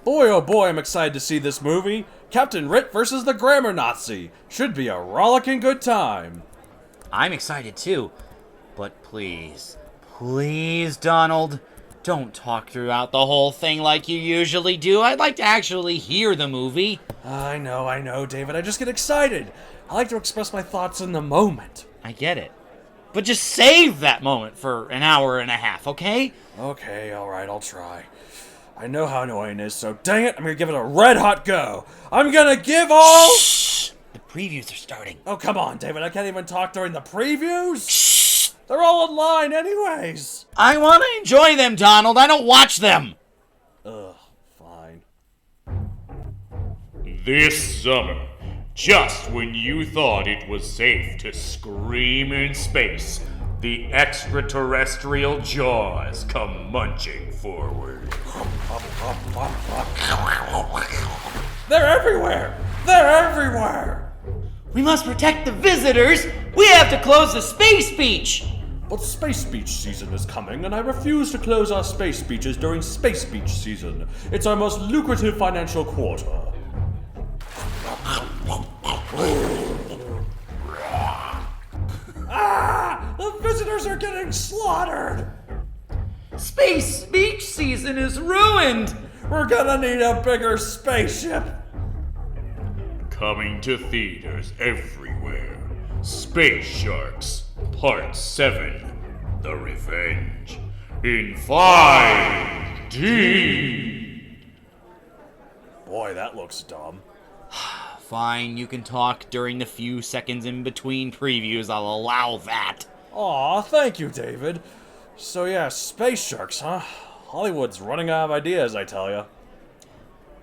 Boy oh boy, I'm excited to see this movie. Captain Rit versus the Grammar Nazi. Should be a rollicking good time. I'm excited too. But please, Donald, don't talk throughout the whole thing like you usually do. I'd like to actually hear the movie. I know, David. I just get excited. I like to express my thoughts in the moment. I get it. But just save that moment for an hour and a half, okay? Okay, alright, I'll try. I know how annoying it is, so dang it, I'm gonna give it a red-hot go. I'm gonna give all... Shh! The previews are starting. Oh, come on, David. I can't even talk during the previews. Shh! They're all online anyways. I want to enjoy them, Donald. I don't watch them. Ugh, fine. This summer, just when you thought it was safe to scream in space, the extraterrestrial jaws come munching forward. They're everywhere! They're everywhere! We must protect the visitors. We have to close the space beach. But space beach season is coming, and I refuse to close our space beaches during space beach season. It's our most lucrative financial quarter. Ah! The visitors are getting slaughtered! Space beach season is ruined. We're gonna need a bigger spaceship. Coming to theaters everywhere. Space Sharks, Part 7, The Revenge, in 5D. Boy, that looks dumb. Fine, you can talk during the few seconds in between previews. I'll allow that. Aw, thank you, David. So yeah, Space Sharks, huh? Hollywood's running out of ideas, I tell ya.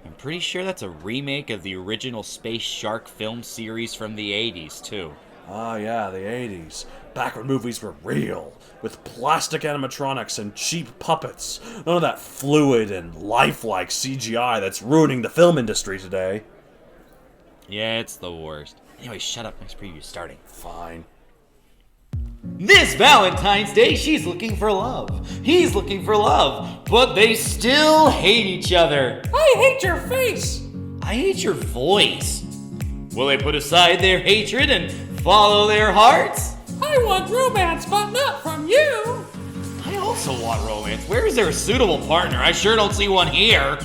I'm pretty sure that's a remake of the original Space Shark film series from the 80s, too. Ah, yeah, the 80s. Back when movies were real, with plastic animatronics and cheap puppets. None of that fluid and lifelike CGI that's ruining the film industry today. Yeah, it's the worst. Anyway, shut up. Next preview's starting. Fine. This Valentine's Day, she's looking for love. He's looking for love. But they still hate each other. I hate your face! I hate your voice. Will they put aside their hatred and follow their hearts? I want romance, but not from you! I also want romance. Where is there a suitable partner? I sure don't see one here.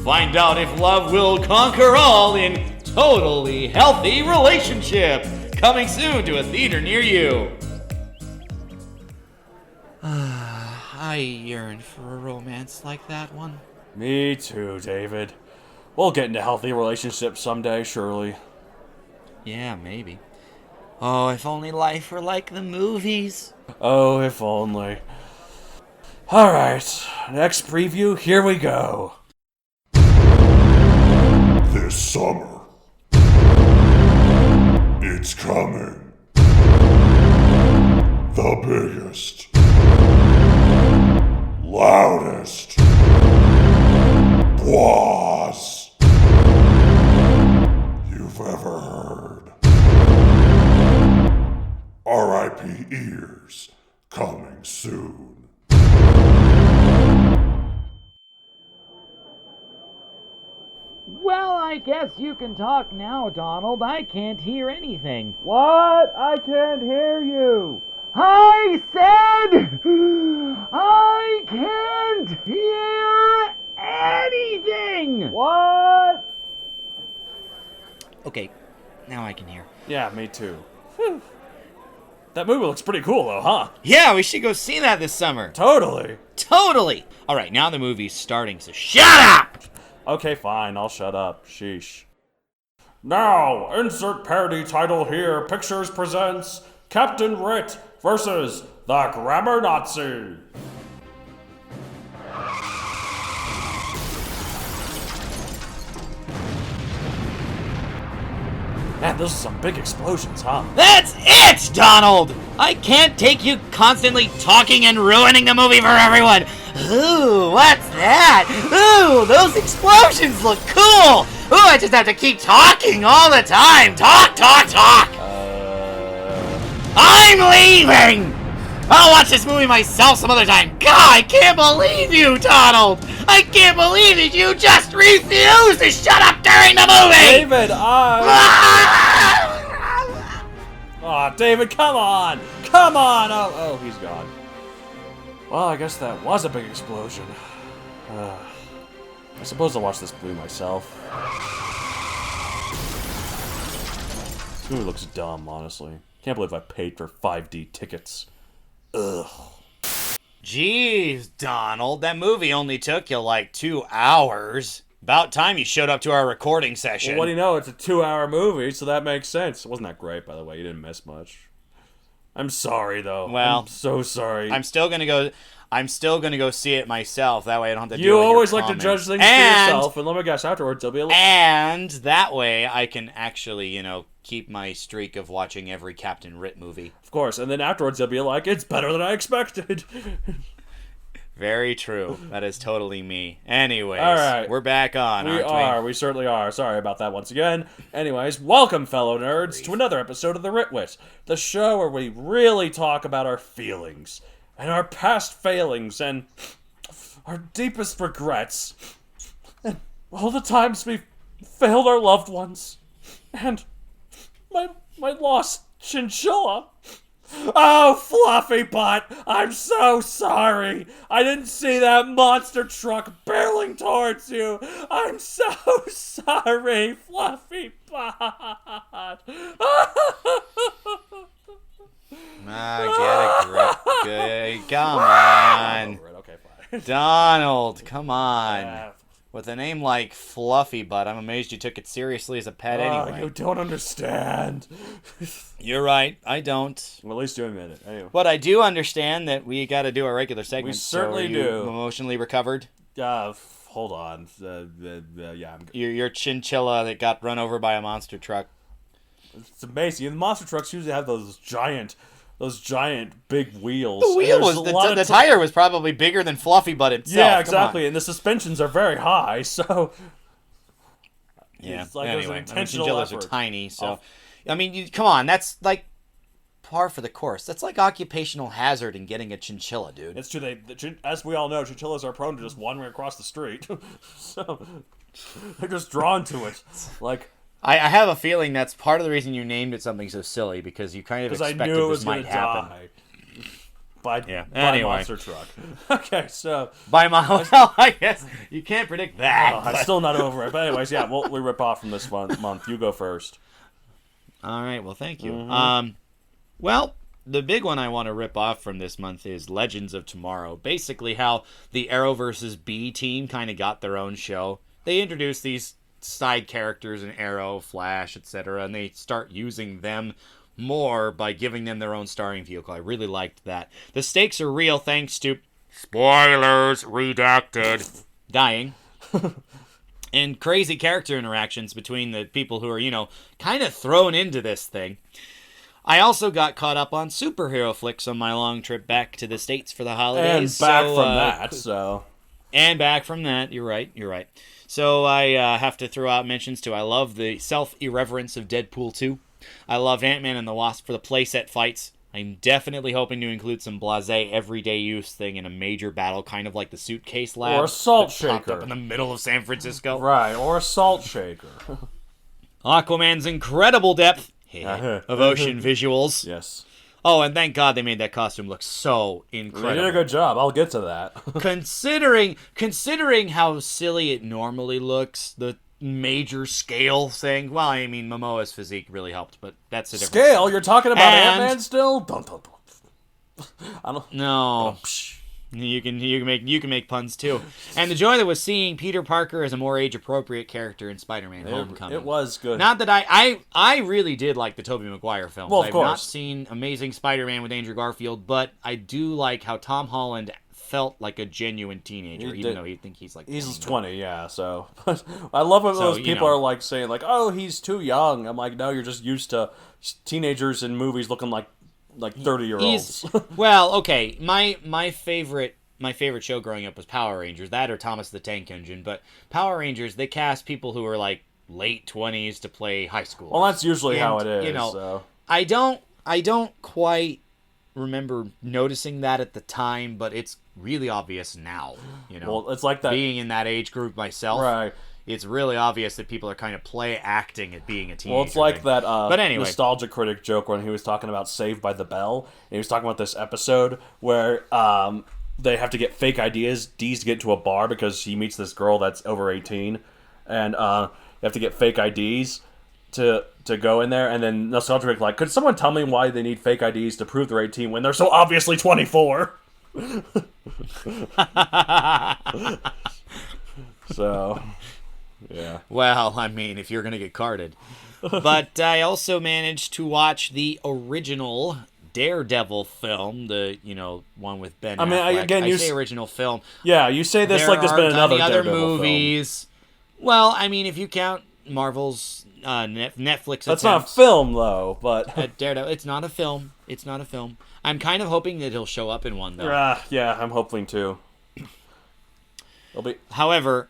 Find out if love will conquer all in Totally Healthy Relationship. Coming soon to a theater near you. I yearn for a romance like that one. Me too, David. We'll get into healthy relationships someday, surely. Yeah, maybe. Oh, if only life were like the movies. Oh, if only. Alright, next preview, here we go. This summer, it's coming. The biggest, loudest, boss you've ever heard. R.I.P. ears, coming soon. Well, I guess you can talk now, Donald. I can't hear anything. What? I can't hear you! I said I can't hear anything! What? Okay, now I can hear. Yeah, me too. Whew. That movie looks pretty cool though, huh? Yeah, we should go see that this summer. Totally. Totally! Alright, now the movie's starting, so shut up! Okay, fine, I'll shut up. Sheesh. Now, insert parody title here. Pictures presents Captain Rit versus the Grammar Nazi. Man, those are some big explosions, huh? That's it, Donald! I can't take you constantly talking and ruining the movie for everyone! Ooh, what's that? Ooh, those explosions look cool! Ooh, I just have to keep talking all the time! Talk! I'm leaving! I'll watch this movie myself some other time. God, I can't believe you, Donald. I can't believe that you just refused to shut up during the movie. David, Aw, David, come on! Come on! Oh, he's gone. Well, I guess that was a big explosion. I suppose I'll watch this movie myself. This movie looks dumb, honestly. Can't believe I paid for 5D tickets. Ugh. Jeez, Donald, that movie only took you like 2 hours. About time you showed up to our recording session. Well, what do you know? It's a 2-hour movie, so that makes sense. It wasn't that great, by the way. You didn't miss much. I'm sorry, though. Well, I'm so sorry. I'm still gonna go see it myself. That way I don't have to You deal with always your like to comments. judge things for yourself, and let me guess, afterwards there'll be a little... And that way I can actually, keep my streak of watching every Captain Rit movie. Of course, and then afterwards they'll be like, it's better than I expected. Very true. That is totally me. Anyways, all right. We're back on, aren't we? We certainly are. Sorry about that once again. Anyways, welcome, fellow nerds, to another episode of The Ritwit, the show where we really talk about our feelings, and our past failings, and our deepest regrets, and all the times we've failed our loved ones, and my lost chinchilla. Oh, Fluffy Butt, I'm so sorry. I didn't see that monster truck barreling towards you. I'm so sorry, Fluffy Butt. Get a grip. Good. Come on. Okay, fine. Donald, come on. Yeah. With a name like Fluffy Butt, I'm amazed you took it seriously as a pet anyway. You don't understand. You're right, I don't. Well, at least you admit it. Anyway. But I do understand that we got to do our regular segment. We certainly so are you do. Emotionally recovered? Hold on. Yeah, I'm good. Your chinchilla that got run over by a monster truck. It's amazing. And the monster trucks usually have those giant big wheels. The wheel And was there's a lot the of tire was probably bigger than Fluffy Butt itself. Yeah, Come exactly. on. And the suspensions are very high, so Yeah. it's like Anyway, there's an intentional chinchillas effort. are tiny, so I mean, come on, that's like par for the course. That's like occupational hazard in getting a chinchilla, dude. It's true. As we all know, chinchillas are prone to just wandering across the street, so they're just drawn to it. Like I have a feeling that's part of the reason you named it something so silly, because you kind of because I expected knew it this was might going to happen. die. By Anyway. monster truck. Okay, so By my well, I guess you can't predict that. I'm still not over it. But anyways, yeah, we rip off from this month. You go first. All right, well, thank you. Mm-hmm. Well, the big one I want to rip off from this month is Legends of Tomorrow. Basically, how the Arrow versus B team kind of got their own show. They introduced these side characters in Arrow, Flash, etc., and they start using them more by giving them their own starring vehicle. I really liked that. The stakes are real thanks to Spoilers redacted. dying and crazy character interactions between the people who are, kind of thrown into this thing. I also got caught up on superhero flicks on my long trip back to the States for the holidays. And back from that, so... And back from that, you're right. So I have to throw out mentions to I love the self-irreverence of Deadpool 2. I loved Ant-Man and the Wasp for the playset fights. I'm definitely hoping to include some blasé everyday use thing in a major battle, kind of like the Suitcase Lab. Or a salt that popped shaker. up in the middle of San Francisco. Right, or a salt shaker. Aquaman's incredible depth of ocean visuals. Yes. Oh, and thank God they made that costume look so incredible. They did a good job. I'll get to that. Considering how silly it normally looks, the major scale thing. Well, I mean, Momoa's physique really helped, but that's a different Scale? story. You're talking about And- Ant-Man still? Dun, dun, dun. I don't... No. You can make puns too. And the joy that was seeing Peter Parker as a more age-appropriate character in Spider-Man Homecoming. It was good. Not that I really did like the Tobey Maguire films. Well, of I've course. not seen Amazing Spider-Man with Andrew Garfield, but I do like how Tom Holland felt like a genuine teenager, He even did. though he'd think he's like He's 20. 20, yeah, so... I love when So, those you people know. are, like, saying, like, oh, he's too young. I'm like, no, you're just used to teenagers in movies looking like 30-year-olds. Well, okay. My favorite show growing up was Power Rangers. That or Thomas the Tank Engine. But Power Rangers, they cast people who are like late 20s to play high school. Well, that's usually how it is, You know, so... I don't quite remember noticing that at the time, but it's really obvious now. Well, it's like that. Being in that age group myself, Right. it's really obvious that people are kind of play acting at being a teenager. Well, it's like thing. that But anyway. nostalgia critic joke when he was talking about Saved by the Bell, and he was talking about this episode where they have to get fake IDs to get to a bar because he meets this girl that's over 18, and they have to get fake IDs to go in there, and then nostalgia critic like, could someone tell me why they need fake IDs to prove they're 18 when they're so obviously 24? So, yeah. Well, I mean, if you're going to get carded. But I also managed to watch the original Daredevil film, the, one with Ben Affleck. I say original film. Yeah, you say this like there's been another other Daredevil movies. Well, I mean, if you count Marvel's Netflix That's not a film, though, but... Daredevil, it's not a film. It's not a film. I'm kind of hoping that he'll show up in one, though. Yeah, I'm hoping too. However,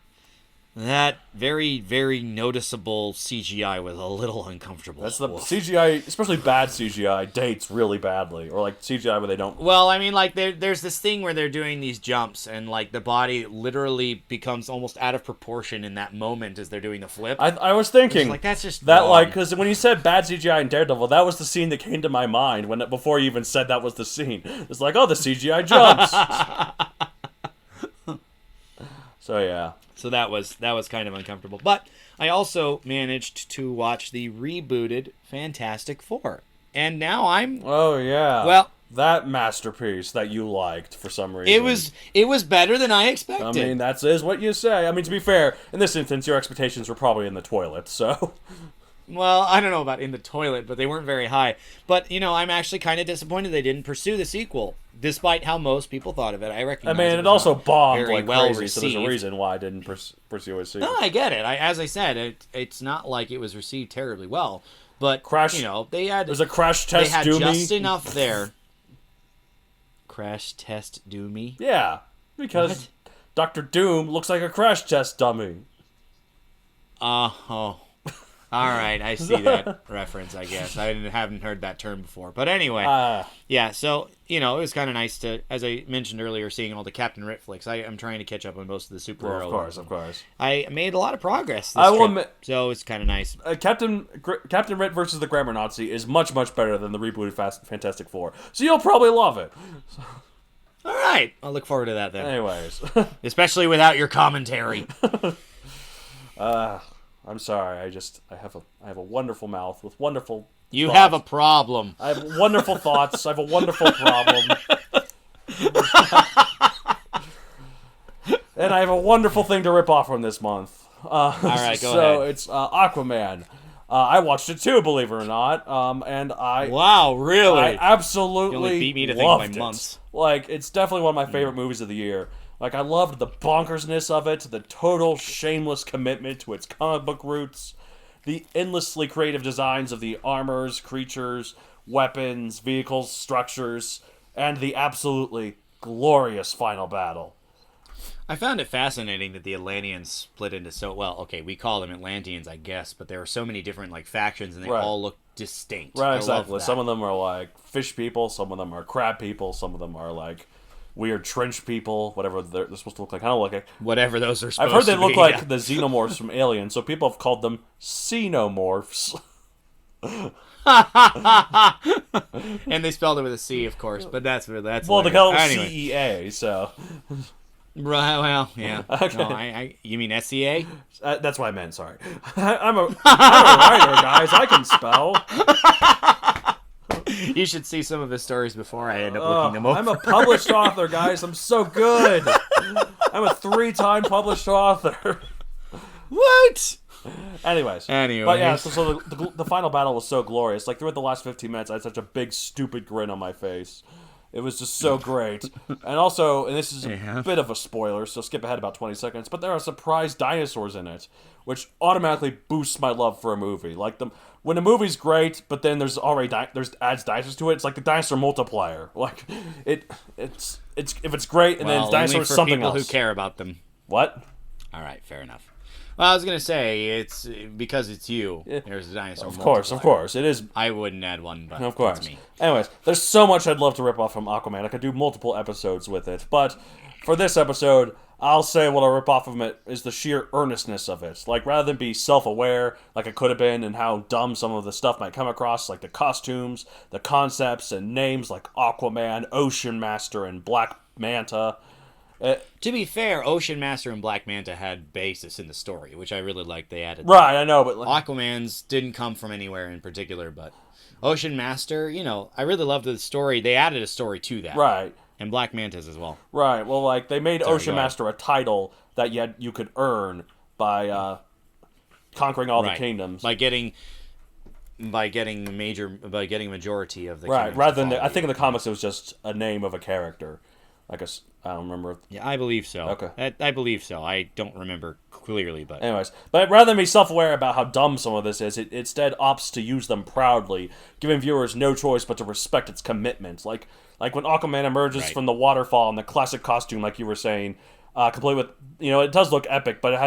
that very, very noticeable CGI was a little uncomfortable. That's the CGI, especially bad CGI, dates really badly. Or like CGI where they don't... Well, I mean, like, there's this thing where they're doing these jumps, and, like, the body literally becomes almost out of proportion in that moment as they're doing the flip. I was thinking... Like, that's just that, wrong. like, because when you said bad CGI in Daredevil, that was the scene that came to my mind before you even said that was the scene. It's like, oh, the CGI jumps. So, yeah. So that was kind of uncomfortable. But I also managed to watch the rebooted Fantastic Four. And now I'm... Oh, yeah. Well... That masterpiece that you liked for some reason. It was better than I expected. I mean, that is what you say. I mean, to be fair, in this instance, your expectations were probably in the toilet, so... Well, I don't know about in the toilet, but they weren't very high. But, I'm actually kind of disappointed they didn't pursue the sequel, despite how most people thought of it. I recognize it also bombed like well crazy, received. so there's a reason why I didn't pursue a sequel. No, I get it. As I said, it's not like it was received terribly well. But, they had... There's a crash test They had Doomy. just enough there. Crash test Doomy? Yeah, because Dr. Doom looks like a crash test dummy. Oh. All right, I see that reference, I guess. I haven't heard that term before. But anyway, yeah, so, it was kind of nice to, as I mentioned earlier, seeing all the Captain Rit flicks. I'm trying to catch up on most of the superhero ones. Of course. I made a lot of progress this trip, so it's kind of nice. Captain Rit versus the Grammar Nazi is much, much better than the rebooted Fantastic Four. So you'll probably love it. All right, I'll look forward to that then. Anyways. Especially without your commentary. I'm sorry. I have a wonderful mouth with wonderful. You thoughts. have a problem. I have wonderful thoughts. I have a wonderful problem. And I have a wonderful thing to rip off from this month. All right, go ahead. So it's Aquaman. I watched it too, believe it or not. And I... Wow, really? I absolutely you only beat me to loved think by it. months. Like, it's definitely one of my favorite movies of the year. Like, I loved the bonkersness of it, the total shameless commitment to its comic book roots, the endlessly creative designs of the armors, creatures, weapons, vehicles, structures, and the absolutely glorious final battle. I found it fascinating that the Atlanteans split into we call them Atlanteans, I guess, but there are so many different, factions, and they all look distinct. Right, I exactly. love that. Some of them are, fish people, some of them are crab people, some of them are, weird trench people, whatever they're supposed to look like. I don't look like... Whatever those are supposed I've heard they to look be, like the xenomorphs from Alien, so people have called them xenomorphs. And they spelled it with a C, of course, but that's well, hilarious. they call them Anyway. CEA, so... Right, well, yeah. Okay. No, you mean SCA? That's what I meant, sorry. I'm a writer, guys. I can spell. You should see some of his stories before I end up looking them over. I'm a published author, guys. I'm so good. I'm a 3-time published author. What? Anyways. But yeah, so the final battle was so glorious. Like, throughout the last 15 minutes, I had such a big, stupid grin on my face. It was just so great. And also, and this is a bit of a spoiler, so skip ahead about 20 seconds, but there are surprise dinosaurs in it, which automatically boosts my love for a movie. Like, when a movie's great, but then there's already adds dinosaurs to it, it's like the dinosaur multiplier. Like, it's if it's great, and then it's dinosaurs only for something people else. who care about them. What? All right, fair enough. Well, I was gonna say it's because it's you. There's a dinosaur. Of course, it is. I wouldn't add one, but Of course. that's me. Anyways, there's so much I'd love to rip off from Aquaman. I could do multiple episodes with it, but for this episode, I'll say what I rip off of it is the sheer earnestness of it. Like, rather than be self-aware, like it could have been, and how dumb some of the stuff might come across, like the costumes, the concepts, and names like Aquaman, Ocean Master, and Black Manta. To be fair, Ocean Master and Black Manta had basis in the story, which I really liked. They added. Right, I know, but like, Aquaman's didn't come from anywhere in particular, but Ocean Master, I really loved the story. They added a story to that. right. And Black Manta's as well. Right. Well, like they made Ocean go ahead. Master a title that you could earn by conquering all the Right. kingdoms. By getting a majority of the right. kingdoms Rather to than follow I think in you. the comics it was just a name of a character. Like I don't remember. Yeah, I believe so. Okay. I believe so. I don't remember clearly, but Anyways, but rather than be self-aware about how dumb some of this is, it instead opts to use them proudly, giving viewers no choice but to respect its commitment. Like when Aquaman emerges Right. from the waterfall in the classic costume, like you were saying, complete with it does look epic, but it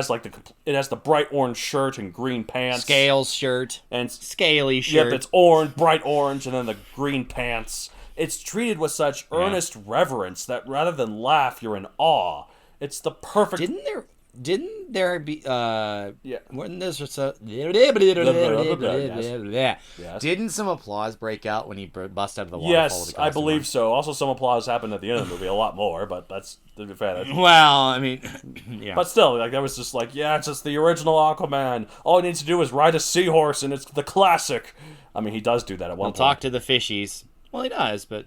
has the bright orange shirt and green pants, Scales shirt. and Scaly shirt. yep, it's orange, bright orange, and then the green pants. It's treated with such earnest reverence that rather than laugh, you're in awe. It's the perfect. Didn't there be Yeah. when this was Yes. didn't some applause break out when he bust out of the waterfall? Yes, with the I costume believe on? so. Also, some applause happened at the end of the movie, a lot more, but that's to be fair. Well, I mean, yeah. But still, like that was just like, yeah, it's just the original Aquaman. All he needs to do is ride a seahorse, and it's the classic. I mean, he does do that at one He'll point. talk to the fishies. Well, he does, but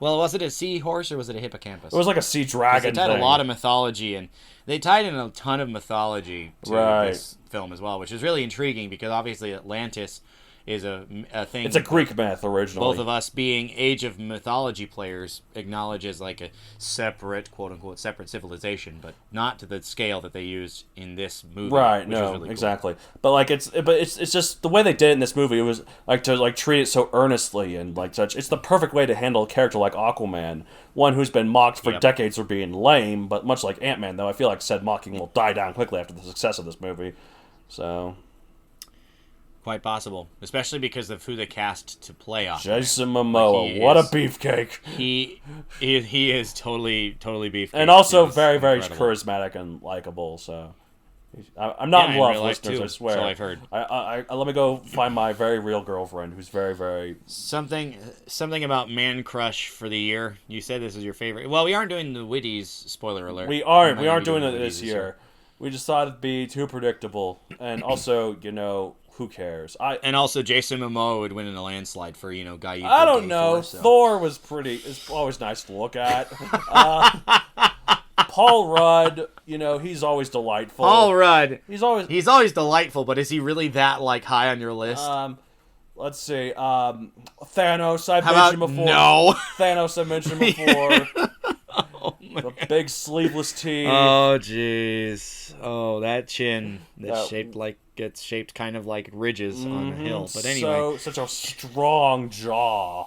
was it a seahorse or was it a hippocampus? It was like a sea 'Cause dragon they tied thing. a lot of mythology, and they tied in a ton of mythology to Right. this film as well, which is really intriguing because obviously Atlantis is a thing. It's a Greek myth originally. Both of us being Age of Mythology players acknowledge as like a separate, quote unquote, separate civilization, but not to the scale that they used in this movie. Right, which is no, really cool. exactly. But like it's just the way they did it in this movie. It was like to like treat it so earnestly and like such. It's the perfect way to handle a character like Aquaman, one who's been mocked for Yep. decades for being lame. But much like Ant-Man, though, I feel like said mocking will die down quickly after the success of this movie. So Quite possible, especially because of who they cast to play Aquaman. Jason Momoa, he what a is- beefcake, He is totally beefcake. and also He is very incredible. charismatic and likable. So I'm not Yeah, in in love, real life, listeners. too, I swear. so I've heard. I let me go find my very real girlfriend, who's very very. Something about Man Crush for the year. You said this is your favorite. Well, we aren't doing the Witties. Spoiler alert. We might aren't not be doing it the this Witties year. We just thought it'd be too predictable, and also, who cares? And also, Jason Momoa would win in a landslide for guy you. I feel don't gay know. For, so. Thor was it's always nice to look at. Paul Rudd, he's always delightful. Paul Rudd. He's always. He's always delightful, but is he really that high on your list? Let's see. Thanos. I've How mentioned about before. no? Thanos. I mentioned before. The big sleeveless tee. Oh jeez. Oh, that chin that's That- gets shaped kind of like ridges on a hill. But anyway, such a strong jaw.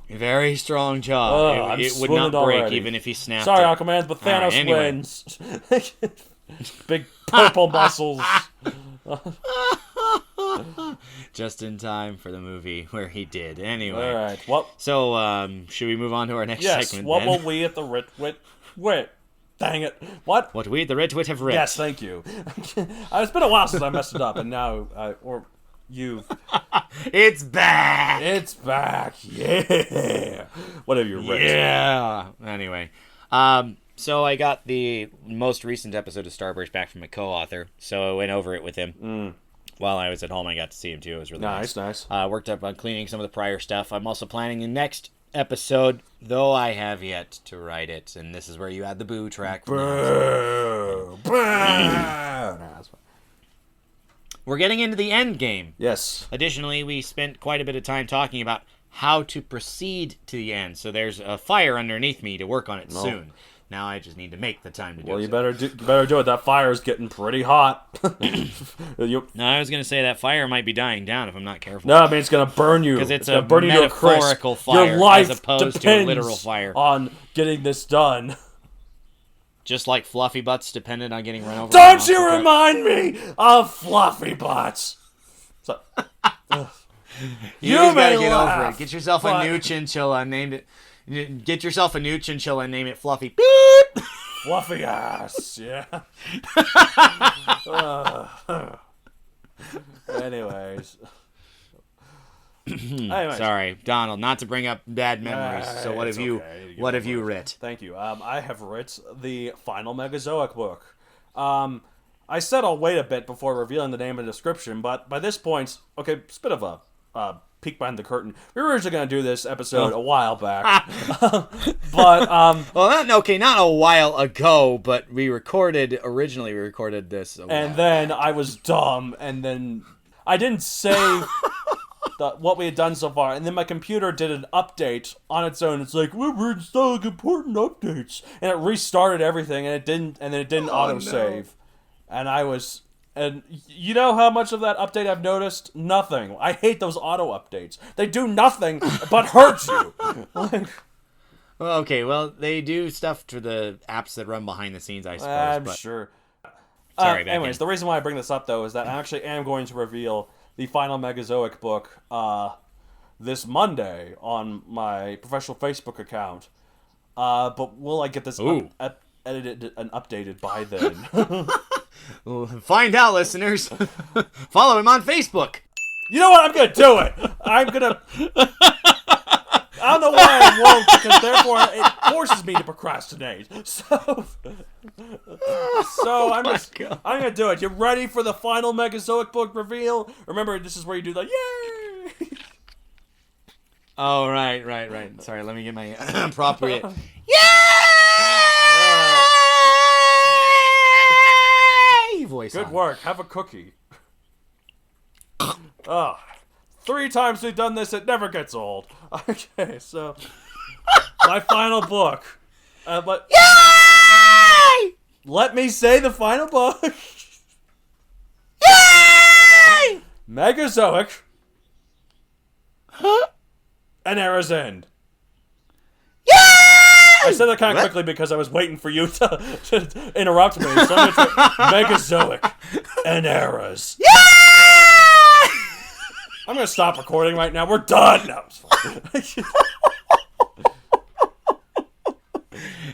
very strong jaw. I'm it would not swimming break already. even if he snapped Sorry, it. Aquaman, but All right, Thanos anyway. wins. Big purple muscles. Just in time for the movie where he did. Anyway. All right. Well, So, should we move on to our next yes. segment? What then? will we at the wit? Dang it! What? What we, the Red Twit, have read. Yes, thank you. It's been a while since I messed it up, and now you. It's back! It's back. Yeah. What have you written? Yeah! Anyway. So I got the most recent episode of Starburst back from a co-author, so I went over it with him. While I was at home, I got to see him too. It was really nice. Nice. Worked up on cleaning some of the prior stuff. I'm also planning the next episode, though I have yet to write it, and this is where you add the boo track. Boo. Boo. Nah, that's fine. We're getting into the end game. Yes. Additionally, we spent quite a bit of time talking about how to proceed to the end, so there's a fire underneath me to work on it soon. Now I just need to make the time to do it. Well, you better do it. That fire's getting pretty hot. No, I was going to say that fire might be dying down if I'm not careful. No, I mean it's gonna burn you. Because it's gonna a burn you to a crisp. metaphorical fire Your life as opposed to a depends literal fire. on getting this done. Just like fluffy butts dependent on getting run over. Don't you remind me of fluffy butts. So, You just may gotta get over laugh, it. Get yourself but- a new chinchilla and name it. Get yourself a new chinchilla and name it Fluffy. Beep. Fluffy ass, yeah. Anyways. Sorry, Donald. Not to bring up bad memories. So what it's have you? okay. What have you writ? Thank you. I have writ the final Megazoic book. I said I'll wait a bit before revealing the name and description, but by this point, okay, it's a bit of a peek behind the curtain. We were originally going to do this episode a while back, but Well, not a while ago, but we originally recorded this. and then I was dumb, and then I didn't save what we had done so far, and then my computer did an update on its own. It's like, we're installing important updates, and it restarted everything, and then it didn't autosave, and you know how much of that update I've noticed? Nothing. I hate those auto updates. They do nothing but hurt you. Okay, well, they do stuff to the apps that run behind the scenes, I suppose. I'm but sure. Sorry, back anyways, in. the reason why I bring this up, though, is that I actually am going to reveal the final Megazoic book this Monday on my professional Facebook account. But will I get this edited and updated by then? Find out, listeners. Follow him on Facebook. You know what? I'm going to do it. I'm going to... I don't know why I won't, because therefore it forces me to procrastinate. So I'm gonna do it. You ready for the final Megazoic book reveal? Remember, this is where you do the yay. Oh, right. Sorry, let me get my appropriate. Yay! Voice. Good on. work. Have a cookie. 3 times we've done this, it never gets old. Okay, so my final book. But Yay! let me say the final book. Yay! Megazoic. An Era's End. Yay! I said that kind of quickly because I was waiting for you to interrupt me. So I'm going to Megazoic. An Era's. Yay! I'm going to stop recording right now. We're done. No, it's fine.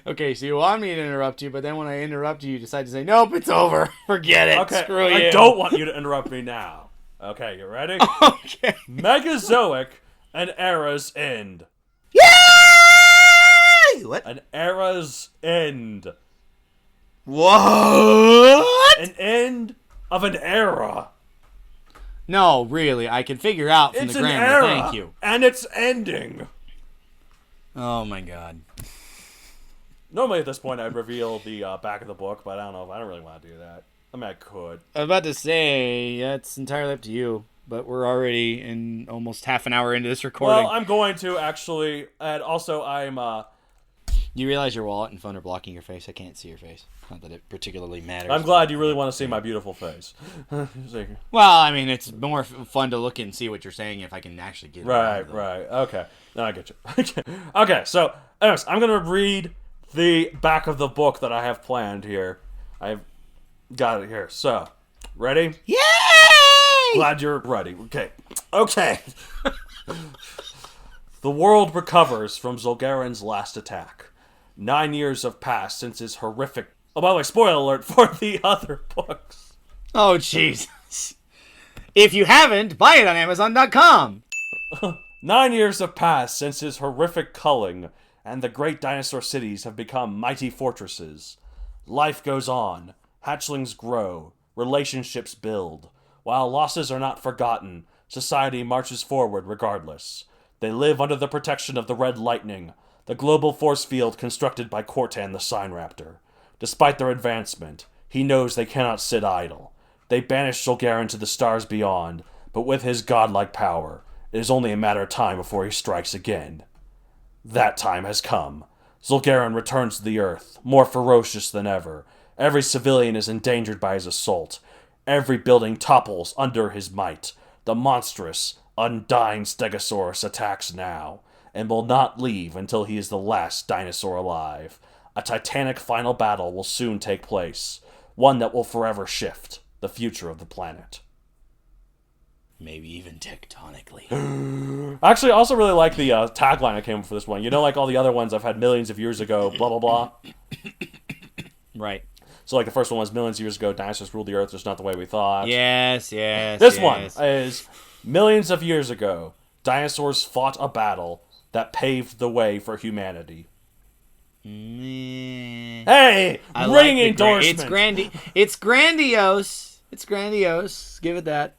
Okay, so you want me to interrupt you, but then when I interrupt you, you decide to say, nope, it's over. Forget it. Okay, Screw you. I don't want you to interrupt me now. Okay, you ready? Okay. Megazoic, an Era's End. Yay! What? An Era's End. What? An end of an era. No, really, I can figure out from It's the an grammar. era. Thank you. And it's ending. Oh my god. Normally at this point I'd reveal the back of the book, but I don't know. I don't really want to do that. I mean, I could. I was about to say, that's entirely up to you, but we're already in almost half an hour into this recording. Well, I'm going to actually, and also I'm, You realize your wallet and phone are blocking your face? I can't see your face. Not that it particularly matters. I'm glad you really want to see my beautiful face. See. Well, I mean, it's more fun to look and see what you're saying if I can actually get it. Right. Okay. No, I get you. Okay, so, anyways, I'm going to read the back of the book that I have planned here. I've got it here. So, ready? Yay! Glad you're ready. Okay. The world recovers from Zulgarin's last attack. 9 years have passed since his horrific... Oh, by the way, spoiler alert for the other books. Oh, Jesus. If you haven't, buy it on Amazon.com. 9 years have passed since his horrific culling, and the great dinosaur cities have become mighty fortresses. Life goes on, hatchlings grow, relationships build. While losses are not forgotten, society marches forward regardless. They live under the protection of the Red Lightning, the global force field constructed by Cortan the Sign Raptor. Despite their advancement, he knows they cannot sit idle. They banish Zulgarin to the stars beyond, but with his godlike power, it is only a matter of time before he strikes again. That time has come. Zulgarin returns to the Earth, more ferocious than ever. Every civilian is endangered by his assault. Every building topples under his might. The monstrous, undying Stegosaurus attacks now, and will not leave until he is the last dinosaur alive. A titanic final battle will soon take place, one that will forever shift the future of the planet. Maybe even tectonically. Actually, I also really like the tagline I came up for this one. You know, like all the other ones I've had millions of years ago, blah, blah, blah. Right. So, like, the first one was millions of years ago, dinosaurs ruled the earth, just not the way we thought. Yes. This one is millions of years ago, dinosaurs fought a battle that paved the way for humanity. Hey, ring endorsement. It's grandiose. It's grandiose. Give it that.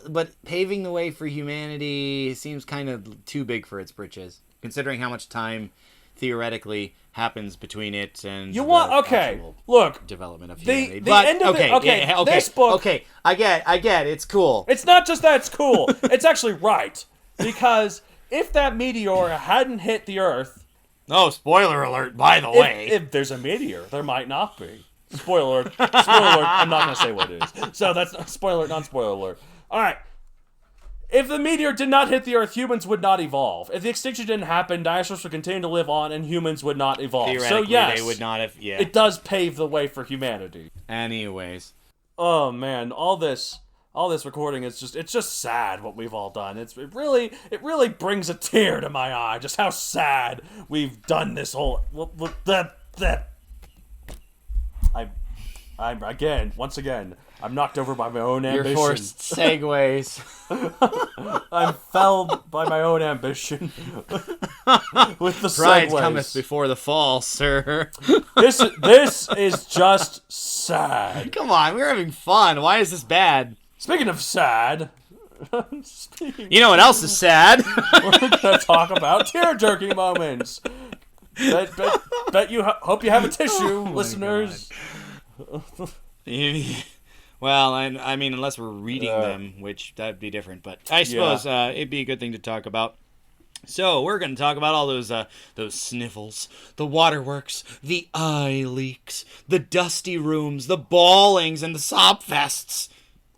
But paving the way for humanity seems kind of too big for its britches, considering how much time theoretically happens between it and look, development of humanity. This book. Okay, I get. It's cool. It's not just that it's cool. It's actually right, because if that meteor hadn't hit the Earth, spoiler alert. By the way, if there's a meteor, there might not be. Spoiler alert. I'm not going to say what it is. So that's spoiler alert, non-spoiler alert. All right. If the meteor did not hit the Earth, humans would not evolve. If the extinction didn't happen, dinosaurs would continue to live on, and humans would not evolve. Theoretically, so yes, they would not have. Yeah. It does pave the way for humanity. Anyways. Oh man, all this recording is just sad what we've all done. It really brings a tear to my eye. Just how sad we've done this whole once again, I'm knocked over by my own ambition. Your forced segues. I'm felled by my own ambition. With the Pride segues. cometh before the fall, sir. This is just sad. Come on, we're having fun. Why is this bad? Speaking of sad, you know what else is sad? we're gonna talk about tear-jerking moments. Bet you hope you have a tissue, listeners. Well, I mean, unless we're reading them, which that'd be different. But I suppose it'd be a good thing to talk about. So we're going to talk about all those sniffles, the waterworks, the eye leaks, the dusty rooms, the bawlings, and the sob fests.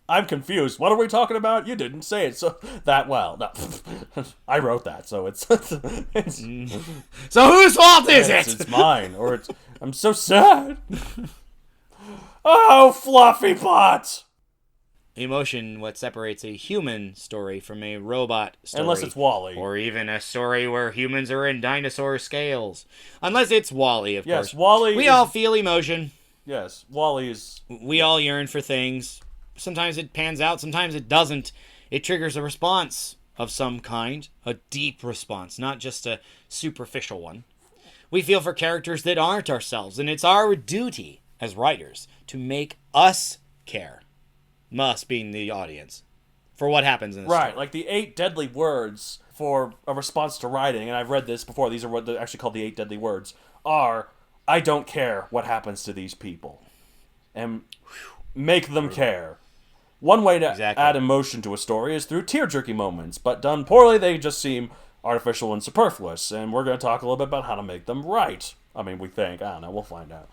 I'm confused. What are we talking about? You didn't say it so that well. No. I wrote that, so it's So whose fault is it? It's mine, or I'm so sad. Oh, fluffy pot! Emotion, what separates a human story from a robot story. Unless it's WALL-E. Or even a story where humans are in dinosaur scales. Unless it's WALL-E, of course. Yes, WALL-E. We all feel emotion. Yes, WALL-E is... We all yearn for things. Sometimes it pans out, sometimes it doesn't. It triggers a response of some kind. A deep response, not just a superficial one. We feel for characters that aren't ourselves, and it's our duty as writers to make us care. Us being the audience. For what happens in the story. Right, like the 8 deadly words for a response to writing, and I've read this before, these are what they're actually called the 8 deadly words, are, I don't care what happens to these people. And make them care. One way to add emotion to a story is through tear-jerky moments, but done poorly, they just seem artificial and superfluous, and we're going to talk a little bit about how to make them right. I mean, we think. I don't know. We'll find out.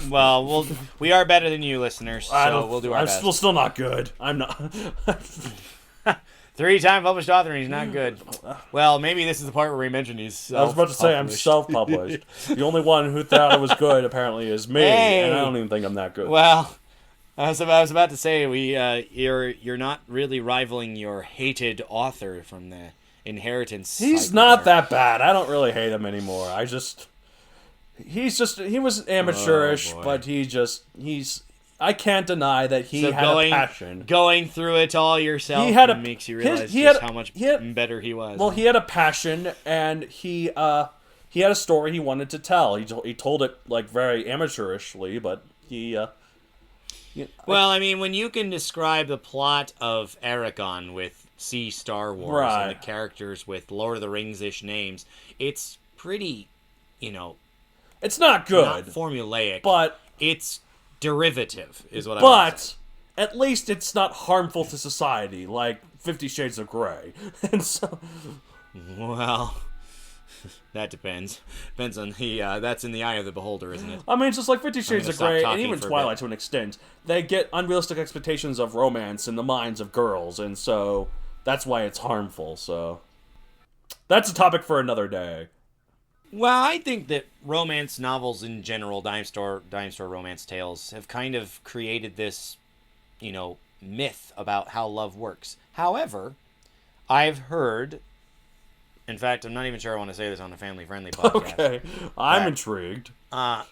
Well, we are better than you, listeners, so we'll do our best. I'm still not good. I'm not. 3-time published author, and he's not good. Well, maybe this is the part where we mentioned he's self-published. I was about to say I'm self-published. The only one who thought I was good, apparently, is me, and I don't even think I'm that good. Well, I was about to say, you're not really rivaling your hated author from the Inheritance. He's not that bad. I don't really hate him anymore. He was amateurish, but I can't deny that he had a passion. Going through it all yourself makes you realize how much better he was. Well, he had a passion, and he had a story he wanted to tell. He told it like very amateurishly, but he. Well, I mean, when you can describe the plot of Eragon with Star Wars and the characters with Lord of the Rings-ish names, it's pretty, it's not good. Not formulaic, but it's derivative, is what I want to say. But at least it's not harmful to society, like 50 Shades of Grey. And so, well, that depends. Depends on that's in the eye of the beholder, isn't it? I mean, it's just like 50 Shades of Grey, and even Twilight to an extent. They get unrealistic expectations of romance in the minds of girls, and so that's why it's harmful. So that's a topic for another day. Well, I think that romance novels in general, dime store romance tales, have kind of created this, myth about how love works. However, I've heard, in fact, I'm not even sure I want to say this on a family-friendly podcast. Okay, I'm intrigued. Well,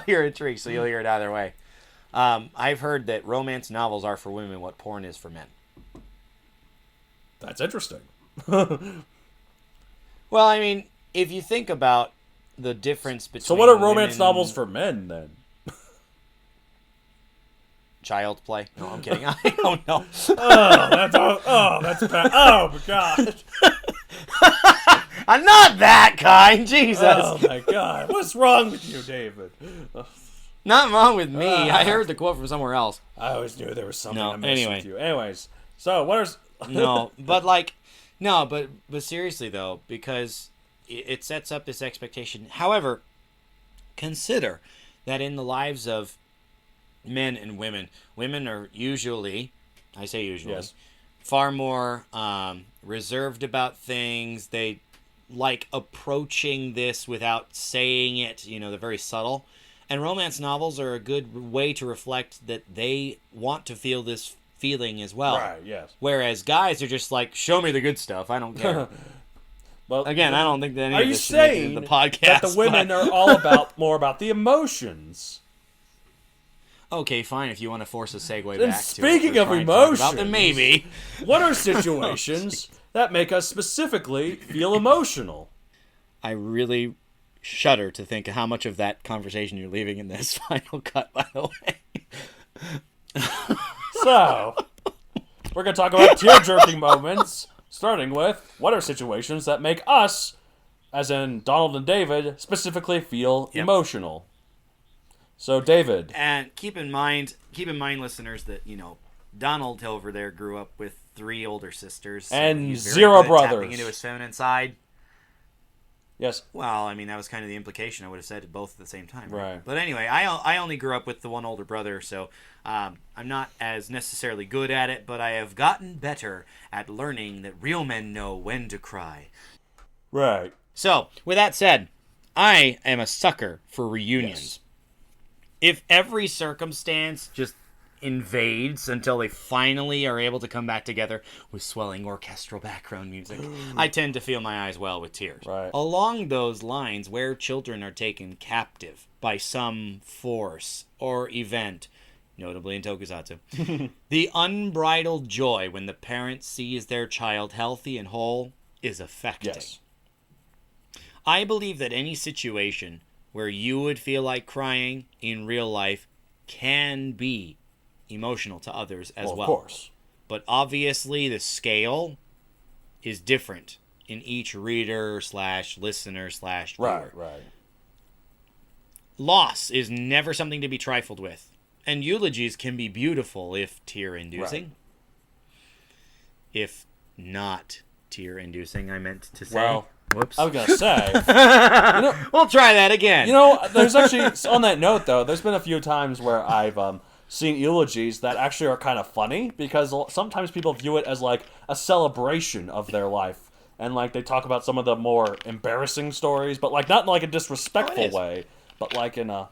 you're intrigued, so you'll hear it either way. I've heard that romance novels are for women what porn is for men. That's interesting. Well, I mean, if you think about the difference between... So what are romance novels for men, then? Child play? No, I'm kidding. I don't know. That's bad. Oh, my God. I'm not that kind, Jesus. Oh, my God. What's wrong with you, David? Not wrong with me. I heard the quote from somewhere else. I always knew there was something No, amiss anyway. with you. Anyways, so what are... But seriously, though, because it sets up this expectation. However, consider that in the lives of men and women are usually, I say usually, Yes. far more reserved about things. They like approaching this without saying it. They're very subtle. And romance novels are a good way to reflect that they want to feel this feeling as well. Right, yes. Whereas guys are just like, show me the good stuff. I don't care. Well, Again, I don't think that any are of you this should make it saying into the podcast. that the women are all more about the emotions? Okay, fine. If you want to force a segue And back speaking to of what we're trying to talk about, emotions, then maybe. What are situations that make us specifically feel emotional? I really shudder to think of how much of that conversation you're leaving in this final cut, by the way. So, we're going to talk about tear-jerking moments, starting with what are situations that make us, as in Donald and David, specifically feel emotional. So, David. And keep in mind, listeners, that Donald over there grew up with 3 older sisters And he's very 0 good at brothers. tapping into his feminine side. Yes. Well, I mean, that was kind of the implication. I would have said it both at the same time. Right. But anyway, I only grew up with the one older brother, so I'm not as necessarily good at it, but I have gotten better at learning that real men know when to cry. Right. So, with that said, I am a sucker for reunions. Yes. If every circumstance just invades until they finally are able to come back together with swelling orchestral background music, I tend to feel my eyes well with tears. Right. Along those lines, where children are taken captive by some force or event, notably in Tokusatsu, the unbridled joy when the parent sees their child healthy and whole is affecting. Yes. I believe that any situation where you would feel like crying in real life can be emotional to others as well. Of course. But obviously the scale is different in each reader / listener / viewer. Right. Loss is never something to be trifled with. And eulogies can be beautiful if tear-inducing. Right. If not tear-inducing, I meant to say. Well, whoops. I was going to say... We'll try that again. There's actually... On that note, though, there's been a few times where I've seen eulogies that actually are kind of funny, because sometimes people view it as, like, a celebration of their life. And, like, they talk about some of the more embarrassing stories, but, like, not in, like, a disrespectful way, but, like, in a...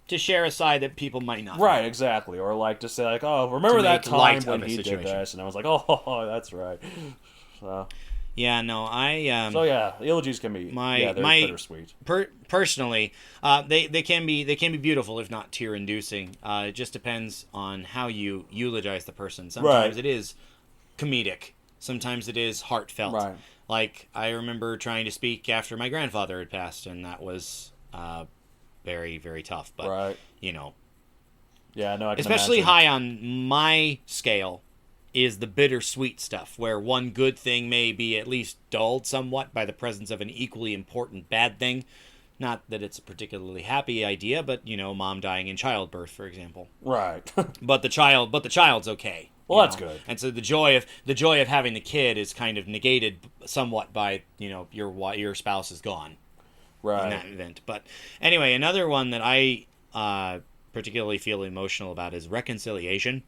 To share a side that people might not. Right, exactly. Or, like, to say, like, oh, remember that make time light when of a he did situation. this? And I was like, oh, that's right. So, Yeah, no, yeah, eulogies can be, they're bittersweet. Personally, they can be beautiful if not tear-inducing. It just depends on how you eulogize the person. Sometimes it is comedic. Sometimes it is heartfelt. Right. Like, I remember trying to speak after my grandfather had passed, and that was very, very tough. But, Yeah, no, I can especially imagine. high on my scale is the bittersweet stuff, where one good thing may be at least dulled somewhat by the presence of an equally important bad thing. Not that it's a particularly happy idea, but, mom dying in childbirth, for example. Right. But the child's okay. Well, that's good. And so the joy of having the kid is kind of negated somewhat by, your spouse is gone. Right. In that event. But anyway, another one that I particularly feel emotional about is reconciliation.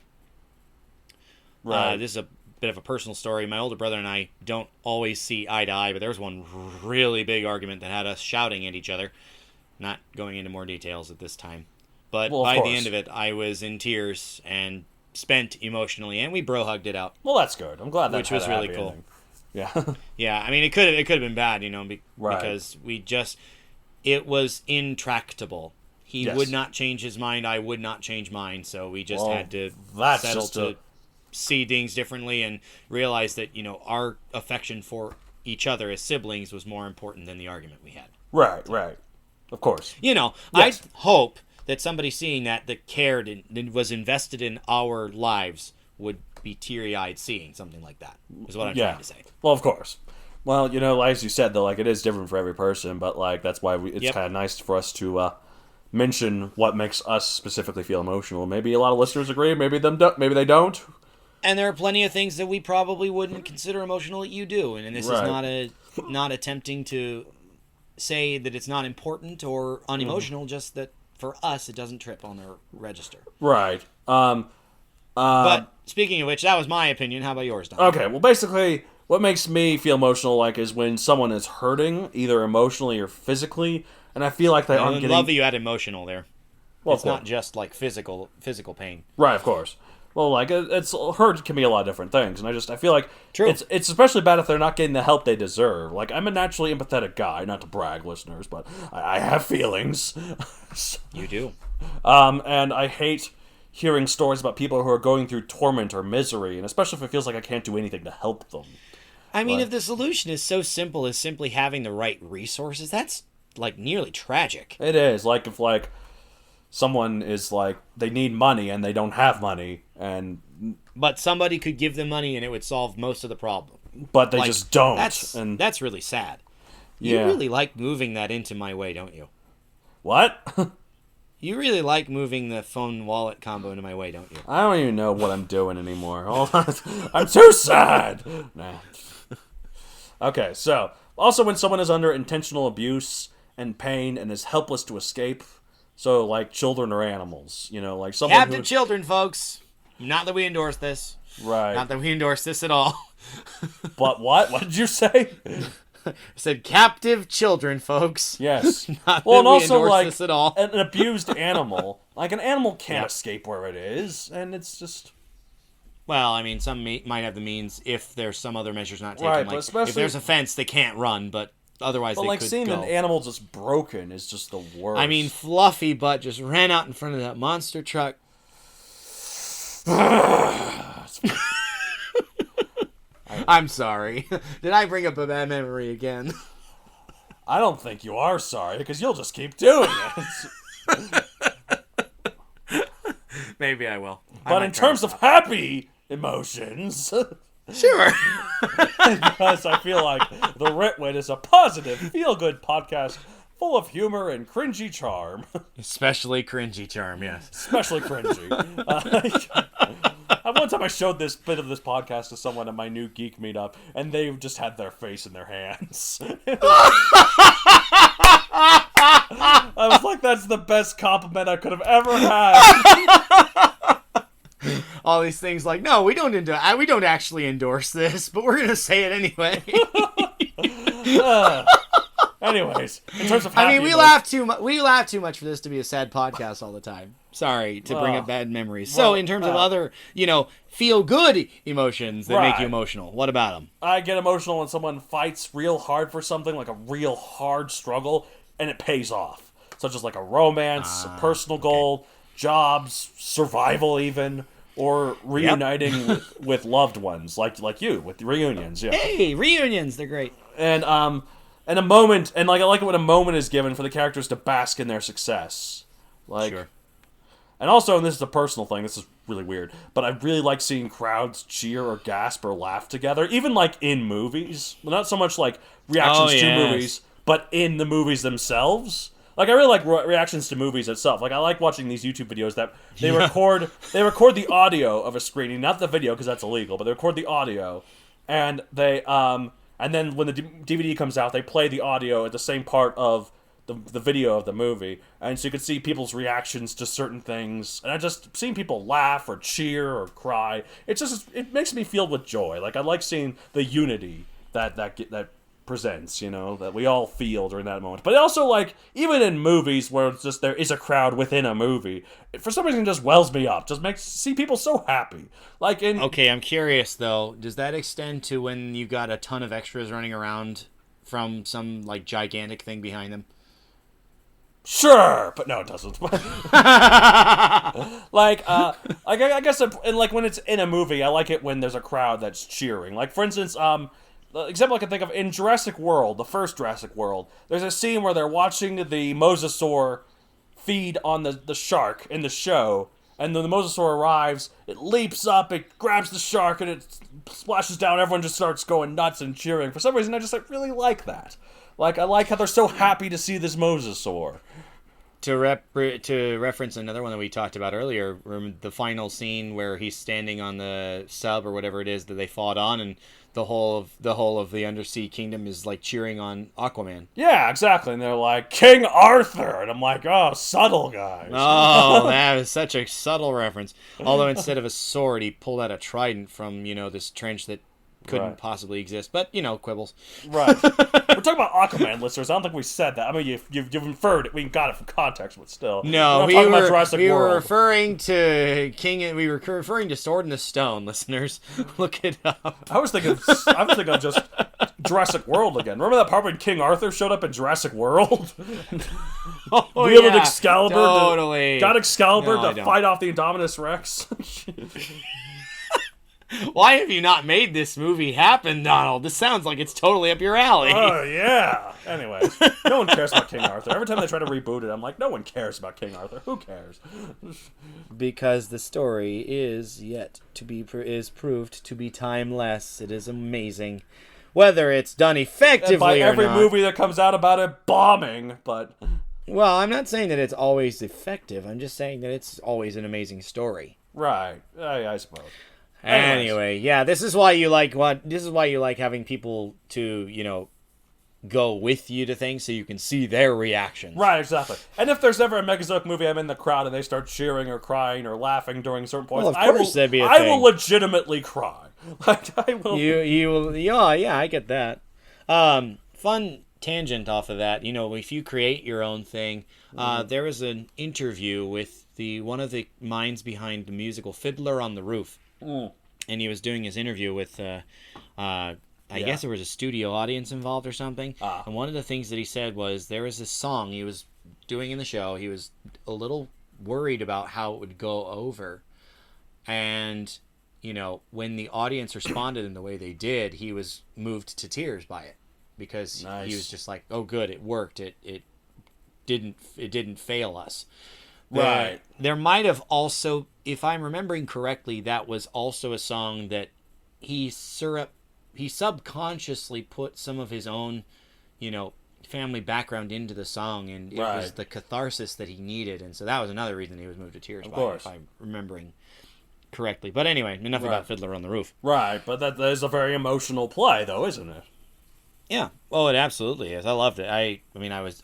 Right. This is a bit of a personal story. My older brother and I don't always see eye to eye, but there was one really big argument that had us shouting at each other. Not going into more details at this time. But by the end of it, I was in tears and spent emotionally, and we bro-hugged it out. Well, that's good. I'm glad that which was really cool. Ending. Yeah. Yeah, I mean, it could have been bad, because it was intractable. He would not change his mind. I would not change mine. So we just had to settle to see things differently and realize that, our affection for each other as siblings was more important than the argument we had. Right. Of course. Yes. I hope that somebody seeing that cared and was invested in our lives would be teary-eyed seeing something like that, is what I'm trying to say. Well, of course. Well, as you said, though, it is different for every person, but, that's why it's kind of nice for us to mention what makes us specifically feel emotional. Maybe a lot of listeners agree, maybe they don't. And there are plenty of things that we probably wouldn't consider emotional that you do, and this is not attempting to say that it's not important or unemotional, just that for us it doesn't trip on their register. Right. But speaking of which, that was my opinion. How about yours, Don? Okay, well, basically, what makes me feel emotional, is when someone is hurting, either emotionally or physically, and I feel like they aren't getting... I love that you add emotional there. Well, it's not just, physical pain. Right, of course. Well, it's hurt can be a lot of different things, and I feel like True. It's especially bad if they're not getting the help they deserve. I'm a naturally empathetic guy, not to brag, listeners, but I have feelings. You do. And I hate hearing stories about people who are going through torment or misery, and especially if it feels like I can't do anything to help them. I mean, if the solution is so simple as simply having the right resources, that's, nearly tragic. It is. If, someone is, they need money and they don't have money, But somebody could give them money and it would solve most of the problem. But they just don't. That's really sad. Yeah. You really like moving that into my way, don't you? What? You really like moving the phone wallet combo into my way, don't you? I don't even know what I'm doing anymore. Hold on. I'm too sad. Nah. Okay, so also when someone is under intentional abuse and pain and is helpless to escape, so children or animals, someone Captive children, folks. Not that we endorse this. Right. Not that we endorse this at all. But what? What did you say? I said captive children, folks. Yes. Not that we endorse this at all. An abused animal. An animal can't escape where it is, and it's just... Well, I mean, some might have the means if there's some other measures not taken. Right, but especially... if there's a fence, they can't run, but otherwise they could seeing go. an animal just broken is just the worst. I mean, Fluffy Butt just ran out in front of that monster truck. I'm sorry. Did I bring up a bad memory again? I don't think you are sorry, because you'll just keep doing it. Maybe I will. But in terms of happy emotions... Sure. Because I feel like The Ritwit is a positive, feel-good podcast full of humor and cringy charm. Especially cringy charm, yes. Especially cringy. One time I showed this bit of this podcast to someone at my new geek meetup, and they just had their face in their hands. I was like, that's the best compliment I could have ever had. All these things no, we don't actually endorse this, but we're gonna say it anyway. Anyways, in terms of happy we laugh too much. We laugh too much for this to be a sad podcast all the time. Sorry to bring up bad memories. So in terms of other, feel good emotions that make you emotional, what about them? I get emotional when someone fights real hard for something, a real hard struggle, and it pays off. Such as a romance, a personal goal, jobs, survival even. Or reuniting with loved ones, like you, with reunions, yeah. Hey, reunions, they're great. And a moment, and I like it when a moment is given for the characters to bask in their success. Sure. And also, and this is a personal thing, this is really weird, but I really like seeing crowds cheer or gasp or laugh together, even in movies. Well, not so much reactions to movies, but in the movies themselves. I really like reactions to movies itself. I like watching these YouTube videos that they record the audio of a screening, not the video because that's illegal, but they record the audio, and they and then when the DVD comes out, they play the audio at the same part of the video of the movie, and so you could see people's reactions to certain things, and I just seeing people laugh or cheer or cry. It makes me feel with joy. Like I like seeing the unity that presents, that we all feel during that moment. But also, like, even in movies where it's just there is a crowd within a movie, for some reason it just wells me up. Just makes see people so happy. Like in Okay, I'm curious though. Does that extend to when you got a ton of extras running around from some like gigantic thing behind them? Sure, but no, it doesn't. I guess, and like when it's in a movie, I like it when there's a crowd that's cheering. Like for instance, the example I can think of in Jurassic World, the first Jurassic World, there's a scene where they're watching the mosasaur feed on the shark in the show, and then the mosasaur arrives, it leaps up, it grabs the shark, and it splashes down. Everyone just starts going nuts and cheering. For some reason, I really like that. Like, I like how they're so happy to see this mosasaur. To reference another one that we talked about earlier, the final scene where he's standing on the sub or whatever it is that they fought on, and the whole of the undersea kingdom is like cheering on Aquaman. Yeah, exactly. And they're like, King Arthur! And I'm like, oh, subtle, guys. Oh, that is such a subtle reference. Although instead of a sword, he pulled out a trident from, this trench that couldn't possibly exist. But, quibbles. Right. We're talking about Aquaman, listeners. I don't think we said that. I mean, you've inferred it. We got it from context, but still. No, we were referring to we were referring to Sword in the Stone, listeners. Look it up. I was thinking of just Jurassic World again. Remember that part when King Arthur showed up in Jurassic World? Wielded Excalibur. Totally. Got Excalibur to fight off the Indominus Rex. Why have you not made this movie happen, Donald? This sounds like it's totally up your alley. Oh, yeah. Anyways, no one cares about King Arthur. Every time they try to reboot it, I'm like, no one cares about King Arthur. Who cares? Because the story is proved to be timeless. It is amazing. Whether it's done effectively and by every or not. movie that comes out about it bombing, but... Well, I'm not saying that it's always effective. I'm just saying that it's always an amazing story. Right. I suppose. Anyway, yeah, this is why you like having people to, go with you to things so you can see their reactions. Right, exactly. And if there's ever a Megazoic movie, I'm in the crowd and they start cheering or crying or laughing during certain points, well, of course that'd be a I thing. will legitimately cry. Like I will. You will. Yeah, I get that. Fun tangent off of that. If you create your own thing, there was an interview with one of the minds behind the musical Fiddler on the Roof. And he was doing his interview with, I guess there was a studio audience involved or something. And one of the things that he said was there was this song he was doing in the show. He was a little worried about how it would go over. And, when the audience responded in the way they did, he was moved to tears by it. Because he was just like, oh, good, it worked. It didn't fail us. Right. There might have also, if I'm remembering correctly, that was also a song that he subconsciously put some of his own, family background into the song, and it was the catharsis that he needed, and so that was another reason he was moved to tears by it, if I'm remembering correctly. But anyway, enough about Fiddler on the Roof. Right, but that is a very emotional play, though, isn't it? Yeah. Oh, it absolutely is. I loved it. I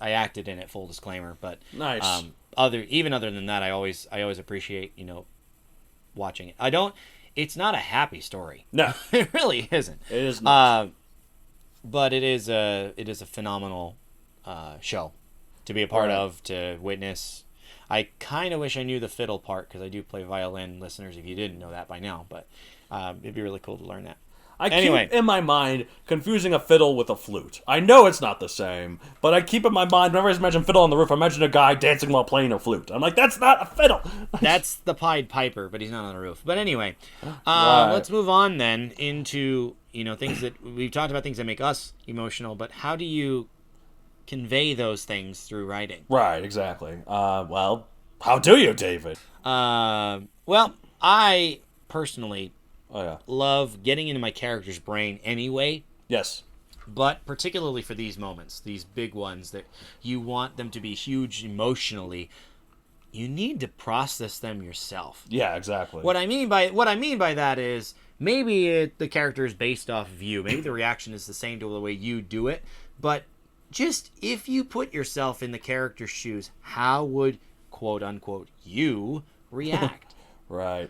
acted in it, full disclaimer, but nice. Other than that, I always appreciate watching it. It's not a happy story. No, it really isn't. It is not. But it is a phenomenal show to be a part of, to witness. I kind of wish I knew the fiddle part because I do play violin, listeners. If you didn't know that by now, but it'd be really cool to learn that. Keep in my mind confusing a fiddle with a flute. I know it's not the same, but I keep in my mind, whenever I imagine Fiddle on the Roof, I imagine a guy dancing while playing a flute. I'm like, that's not a fiddle. That's the Pied Piper, but he's not on the roof. But anyway, let's move on then into, things that we've talked about, things that make us emotional, but how do you convey those things through writing? Right, exactly. Well, how do you, David? Well, I personally... Oh, yeah. love getting into my character's brain anyway. Yes. But particularly for these moments, these big ones that you want them to be huge emotionally, you need to process them yourself. Yeah, exactly. What I mean by that is maybe the character is based off of you. Maybe the reaction is the same to the way you do it, but just if you put yourself in the character's shoes, how would, quote unquote, you react? Right.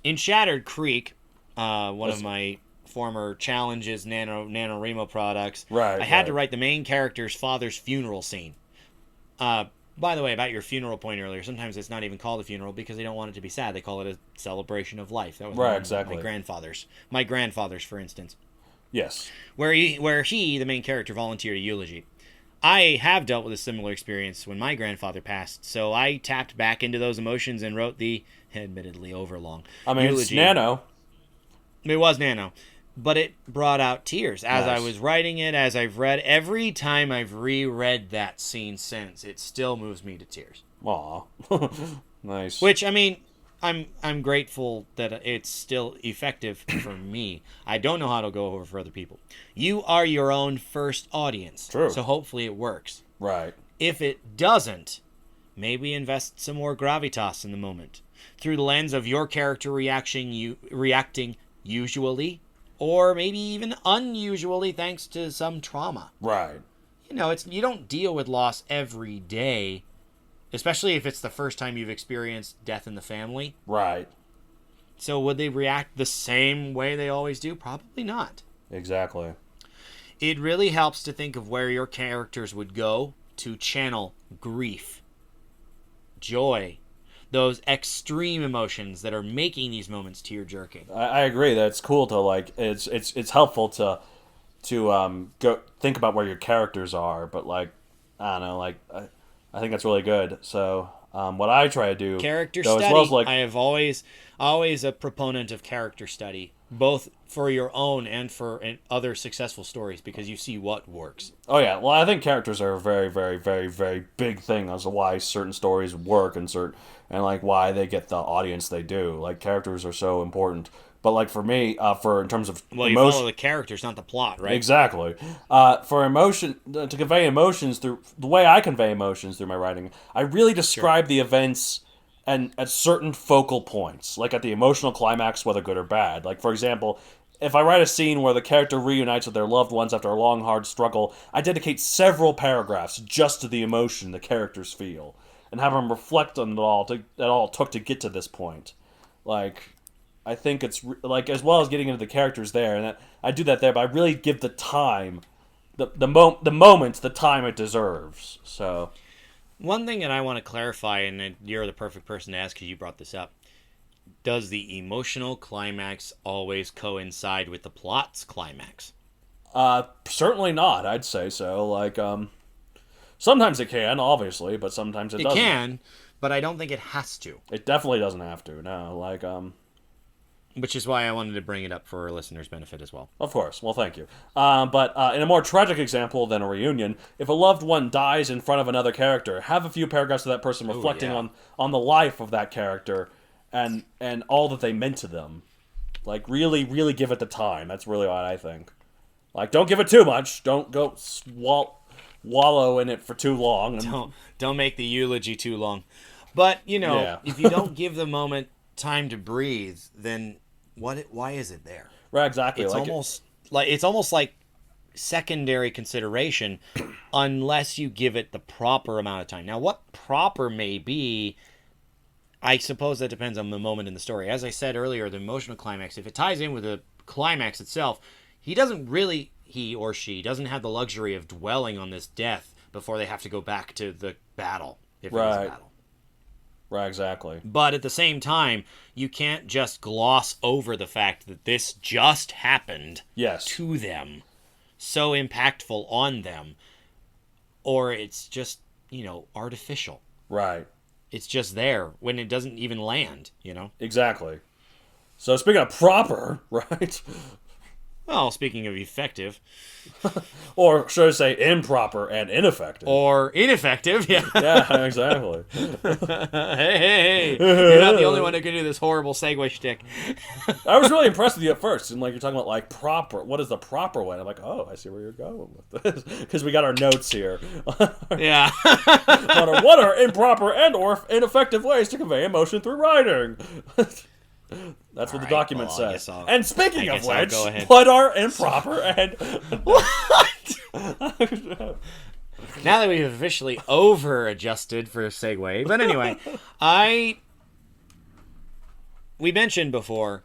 In Shattered Creek, one of my former Challenges NaNoWriMo products, Right, I had to right. write the main character's father's funeral scene. By the way, about your funeral point earlier, sometimes it's not even called a funeral because they don't want it to be sad. They call it a celebration of life. That was Right, one of exactly. my grandfather's. My grandfather's, for instance. Yes. Where he, the main character, volunteered a eulogy. I have dealt with a similar experience when my grandfather passed, so I tapped back into those emotions and wrote the, admittedly overlong, I mean, it's eulogy. Nano. It was Nano, but it brought out tears as I Nice. was writing it, as I've read. Every time I've reread that scene since, it still moves me to tears. Aw. Nice. Which, I mean, I'm grateful that it's still effective for me. I don't know how it'll go over for other people. You are your own first audience. True. So hopefully it works. Right. If it doesn't, maybe invest some more gravitas in the moment. Through the lens of your character reacting usually, or maybe even unusually thanks to some trauma. Right. You know, you don't deal with loss every day, especially if it's the first time you've experienced death in the family. Right. So would they react the same way they always do? Probably not. Exactly. It really helps to think of where your characters would go to channel grief, joy, those extreme emotions that are making these moments tear-jerking. I agree that it's cool to like it's helpful to go think about where your characters are, but like I don't know, like I think that's really good. So what I try to do Character though, study. as well as like I have always a proponent of character study, both for your own and for other successful stories, because you see what works. oh yeah, well I think characters are a very very very very big thing as to why certain stories work and like why they get the audience they do. Like characters are so important. But like for me, for in terms of Well, you emotion, follow the characters, not the plot, right? exactly. For emotion, to convey emotions through the way I convey emotions through my writing, I really describe the events and at certain focal points, like at the emotional climax, whether good or bad. Like for example, if I write a scene where the character reunites with their loved ones after a long, hard struggle, I dedicate several paragraphs just to the emotion the characters feel and have them reflect on it all took to get to this point. Like. I think it's like as well as getting into the characters there, and I do that there, but I really give the time, the moment, the time it deserves. So, One thing that I want to clarify, and you're the perfect person to ask because you brought this up: does the emotional climax always coincide with the plot's climax? certainly not. I'd say so. Like, sometimes it can, obviously, but sometimes it doesn't. It can, but I don't think it has to. It definitely doesn't have to. No, like, Which is why I wanted to bring it up for our listeners' benefit as well. Of course. Well, thank you. But in a more tragic example than a reunion, if a loved one dies in front of another character, have a few paragraphs of that person reflecting on the life of that character and all that they meant to them. Like, really, really give it the time. That's really what I think. Like, don't give it too much. Don't go wallow in it for too long. Don't make the eulogy too long. But, Yeah. if you don't give the moment time to breathe, then why is it there? Right, exactly. It's almost like secondary consideration unless you give it the proper amount of time. Now, what proper may be, I suppose that depends on the moment in the story. As I said earlier, the emotional climax, if it ties in with the climax itself, he or she doesn't have the luxury of dwelling on this death before they have to go back to the battle, if it is a battle. Right, exactly. But at the same time, you can't just gloss over the fact that this just happened to them, so impactful on them, or it's just, artificial. Right. It's just there when it doesn't even land, Exactly. So speaking of proper, right? Well, speaking of effective. Or should I say improper and ineffective? Or ineffective, yeah. Yeah, exactly. Hey. You're not the only one who can do this horrible segue shtick. I was really impressed with you at first. And you're talking about like proper. What is the proper way? I'm like, oh, I see where you're going with this. Because we got our notes here. Yeah. What are improper and or ineffective ways to convey emotion through writing? That's what the Alright, document well, I says. guess I'll- And speaking I of guess I'll which, go ahead. what are improper and... Now that we've officially over-adjusted for a segue. But anyway, we mentioned before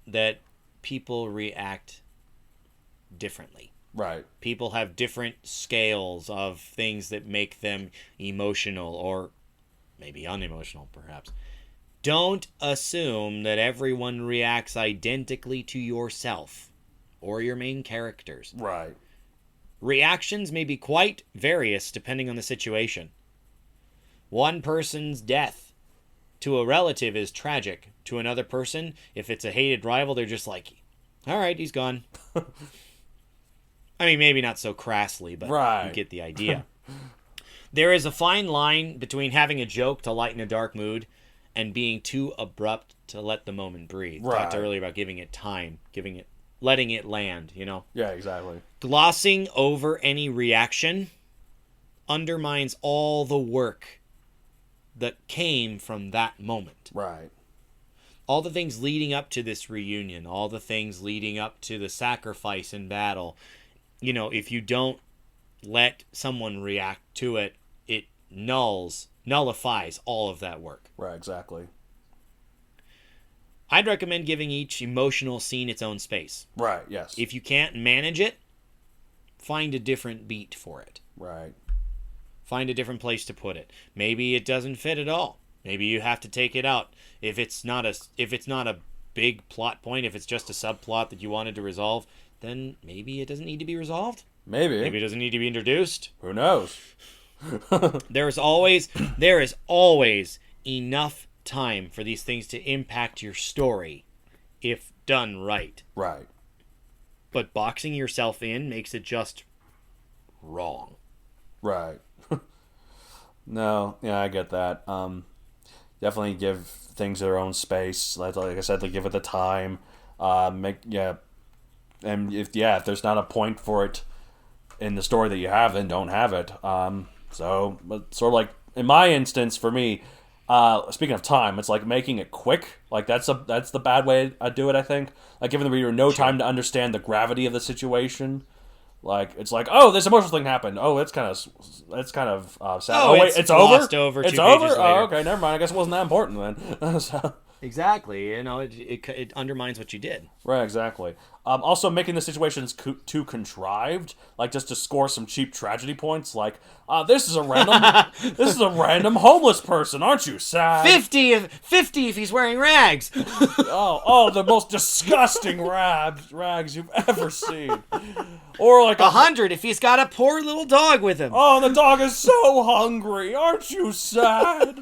that people react differently. Right. People have different scales of things that make them emotional or maybe unemotional, perhaps. Don't assume that everyone reacts identically to yourself or your main characters. Right. Reactions may be quite various depending on the situation. One person's death to a relative is tragic. To another person, if it's a hated rival, they're just like, all right, he's gone. I mean, maybe not so crassly, but Right. you get the idea. There is a fine line between having a joke to lighten a dark mood and being too abrupt to let the moment breathe. Right. Talked earlier about giving it time, letting it land, you know? Yeah, exactly. Glossing over any reaction undermines all the work that came from that moment. Right. All the things leading up to this reunion, all the things leading up to the sacrifice in battle. You know, if you don't let someone react to it, it nullifies all of that work. Right, exactly. I'd recommend giving each emotional scene its own space. Right, yes. If you can't manage it, find a different beat for it. Right. Find a different place to put it. Maybe it doesn't fit at all. Maybe you have to take it out. If it's not a big plot point, if it's just a subplot that you wanted to resolve, then maybe it doesn't need to be resolved. Maybe. Maybe it doesn't need to be introduced. Who knows? There is always enough time for these things to impact your story if done right. Right. But boxing yourself in makes it just wrong. Right. No, yeah, I get that. Definitely give things their own space. Like I said, like give it the time. And if there's not a point for it in the story that you have, then don't have it. So, but sort of like in my instance, for me, speaking of time, it's like making it quick. Like that's the bad way I do it. I think like giving the reader no time to understand the gravity of the situation. Like it's like, oh, this emotional thing happened. Oh, it's kind of sad. Oh, wait, it's it's over. glossed over It's 2 over. pages Oh, later. okay, never mind. I guess it wasn't that important then. So, Exactly. You know, it undermines what you did. right, exactly. Also, making the situations too contrived, like just to score some cheap tragedy points. Like, this is a random homeless person, aren't you sad? 50 if he's wearing rags. Oh, the most disgusting rags you've ever seen. Or like 100 if he's got a poor little dog with him. oh, the dog is so hungry, aren't you sad?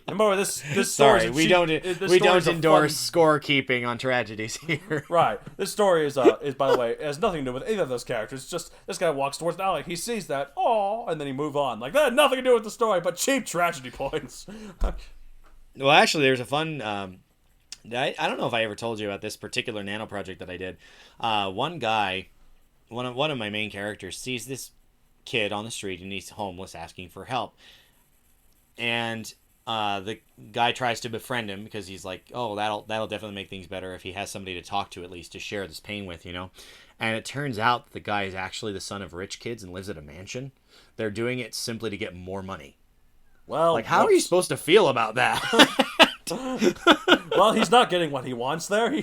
Remember this story. Sorry, we don't endorse scorekeeping on tragedies here. Right. This story is by the way, it has nothing to do with either of those characters. It's just this guy walks towards an alley, he sees that, oh, and then he move on. Like that had nothing to do with the story, but cheap tragedy points. Well, actually, there's a fun. I don't know if I ever told you about this particular nano project that I did. One guy, one of my main characters, sees this kid on the street and he's homeless, asking for help, and the guy tries to befriend him because he's like, oh, that'll definitely make things better if he has somebody to talk to, at least to share this pain with, you know. And it turns out that the guy is actually the son of rich kids and lives at a mansion. They're doing it simply to get more money. Well, Like, how are you supposed to feel about that? Well, he's not getting what he wants there.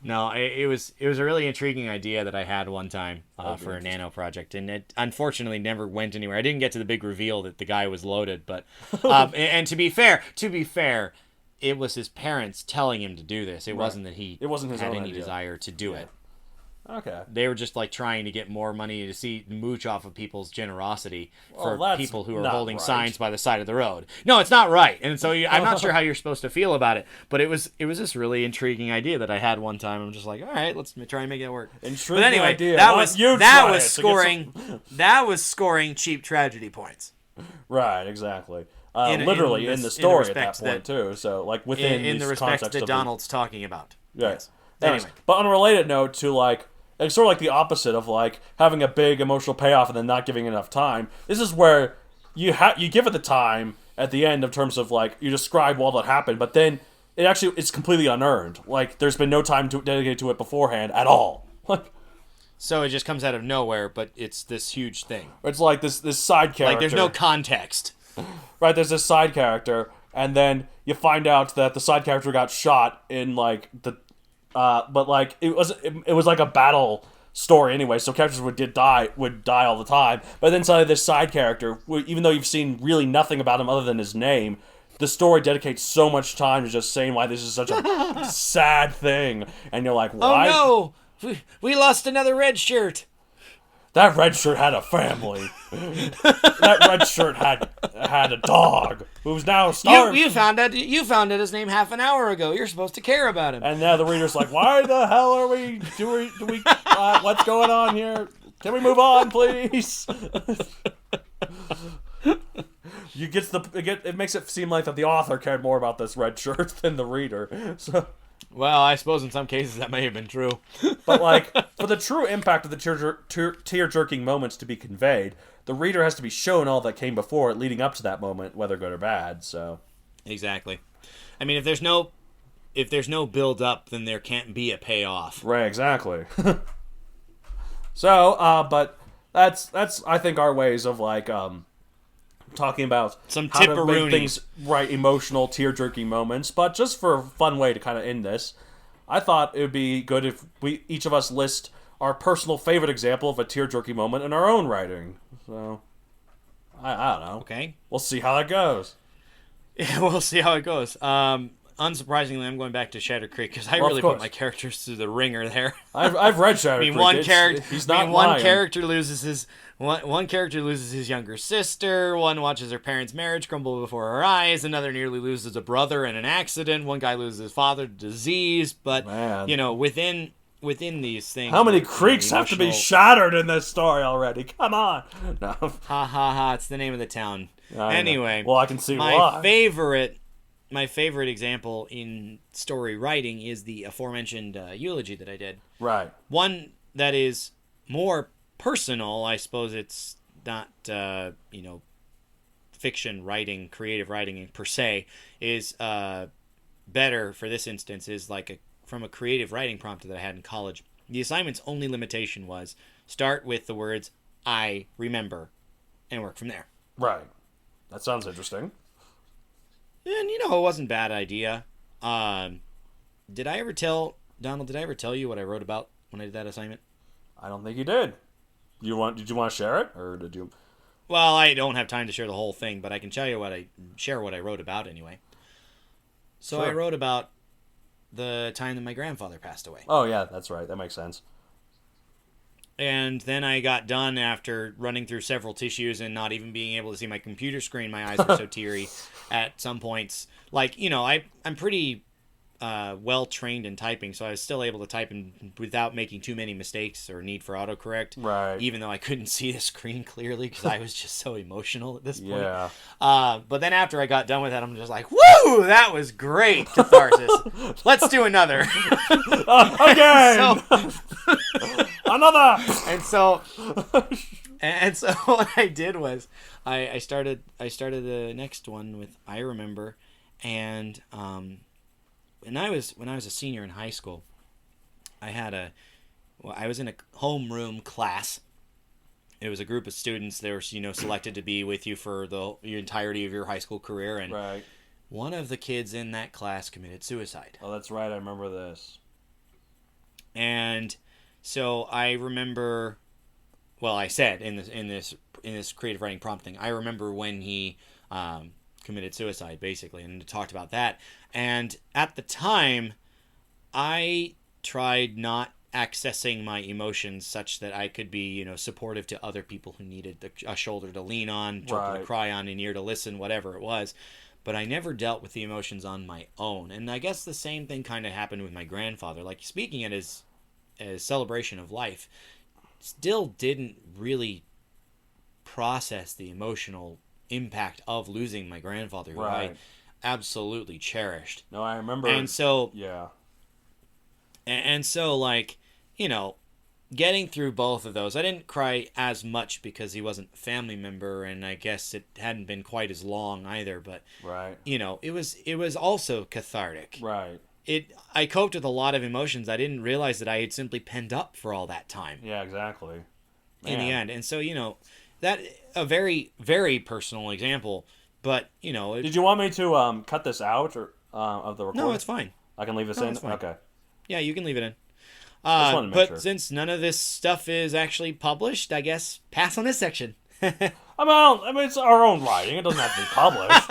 No, it was a really intriguing idea that I had one time for a nano project, and it unfortunately never went anywhere. I didn't get to the big reveal that the guy was loaded, but and to be fair, it was his parents telling him to do this. It wasn't that he It wasn't his had own any idea. desire to do it. Okay. They were just like trying to get more money to see mooch off of people's generosity Well, for that's people who are not holding right. signs by the side of the road. No, it's not right, and so I'm not sure how you're supposed to feel about it. But it was this really intriguing idea that I had one time. I'm just like, all right, let's try and make it work. Intriguing But anyway, idea. that Why was don't you that try was it to get scoring that was scoring cheap tragedy points. Right, exactly. In Literally in the story at that respects point too. So like within In the these respects context that of Donald's talking about. Yes. Anyway. But on a related note to like it's sort of like the opposite of like having a big emotional payoff and then not giving enough time. This is where you give it the time at the end in terms of like you describe all that happened, but then it's completely unearned. Like there's been no time to dedicate to it beforehand at all. Like So it just comes out of nowhere, but it's this huge thing. it's like this side character. Like there's no context. Right, there's this side character, and then you find out that the side character got shot in like the, but like it was like a battle story anyway. So characters would die all the time. But then suddenly this side character, even though you've seen really nothing about him other than his name, the story dedicates so much time to just saying why this is such a sad thing, and you're like, why? Oh no, we lost another red shirt. That red shirt had a family. That red shirt had a dog who's now starved. You found out his name half an hour ago. You're supposed to care about him. And now the reader's like, why the hell are we what's going on here? Can we move on, please? It makes it seem like that the author cared more about this red shirt than the reader. So, Well, I suppose in some cases that may have been true. but like, for the true impact of the tear-jerking moments to be conveyed, the reader has to be shown all that came before it leading up to that moment, whether good or bad. So, Exactly. I mean, if there's no build up, then there can't be a payoff. right, exactly. So, but that's I think our ways of like talking about Some how to make tipperoonies. things right, emotional, tear-jerking moments. But just for a fun way to kind of end this, I thought it would be good if each of us list our personal favorite example of a tear-jerking moment in our own writing. So, I don't know. Okay. We'll see how that goes. Yeah, we'll see how it goes. Unsurprisingly, I'm going back to Shadow Creek because I Well, of really put course. my characters through the ringer there. I've read Shadow I mean, Creek. one character. He's not one lying. character loses his younger sister. One watches her parents' marriage crumble before her eyes. Another nearly loses a brother in an accident. One guy loses his father to disease. But Man. within these things, How many the creeks have to be emotional- shattered in this story already? Come on. No. Ha ha ha! It's the name of the town. I know. Anyway, Well, I can see my why. my favorite example in story writing is the aforementioned eulogy that I did. Right. One that is more personal, I suppose it's not, fiction writing, creative writing per se, is better for this instance, is like from a creative writing prompt that I had in college. The assignment's only limitation was start with the words, I remember, and work from there. Right. That sounds interesting. And, it wasn't a bad idea. Did I ever tell you what I wrote about when I did that assignment? I don't think you did. Did you want to share it, or did you? Well, I don't have time to share the whole thing, but I can tell you what I wrote about anyway. So Sure. I wrote about the time that my grandfather passed away. Oh yeah, that's right. That makes sense. And then I got done after running through several tissues and not even being able to see my computer screen. My eyes were so teary at some points. Like, I'm pretty well trained in typing, so I was still able to type without making too many mistakes or need for autocorrect. Right. Even though I couldn't see the screen clearly because I was just so emotional at this point. Yeah. But then after I got done with that, I'm just like, woo, that was great, catharsis. Let's do another. Again. So, Another. and so what I did was I started the next one with I remember, and when I was a senior in high school, I was in a homeroom class. It was a group of students. They were selected to be with you for the entirety of your high school career, and Right. one of the kids in that class committed suicide. Oh, that's right. I remember this. And so I remember, well, I said in this creative writing prompt thing, I remember when he committed suicide, basically, and talked about that. And at the time, I tried not accessing my emotions such that I could be, supportive to other people who needed a shoulder to lean on, shoulder Right. to cry on, an ear to listen, whatever it was. But I never dealt with the emotions on my own. And I guess the same thing kind of happened with my grandfather. Like, speaking it as celebration of life, still didn't really process the emotional impact of losing my grandfather, who I Right. absolutely cherished. No, I remember. And so, Yeah. like, getting through both of those, I didn't cry as much because he wasn't a family member, and I guess it hadn't been quite as long either. But Right. it was also cathartic. Right. I coped with a lot of emotions I didn't realize that I had simply penned up for all that time. Yeah, exactly. In the Man. end, and so that a very, very personal example, but Did you want me to cut this out or of the recording? no, it's fine. I can leave this No, in? it's fine. Okay. Yeah, you can leave it in. Just wanted to make But sure. since none of this stuff is actually published, I guess pass on this section. I mean, it's our own writing. It doesn't have to be published.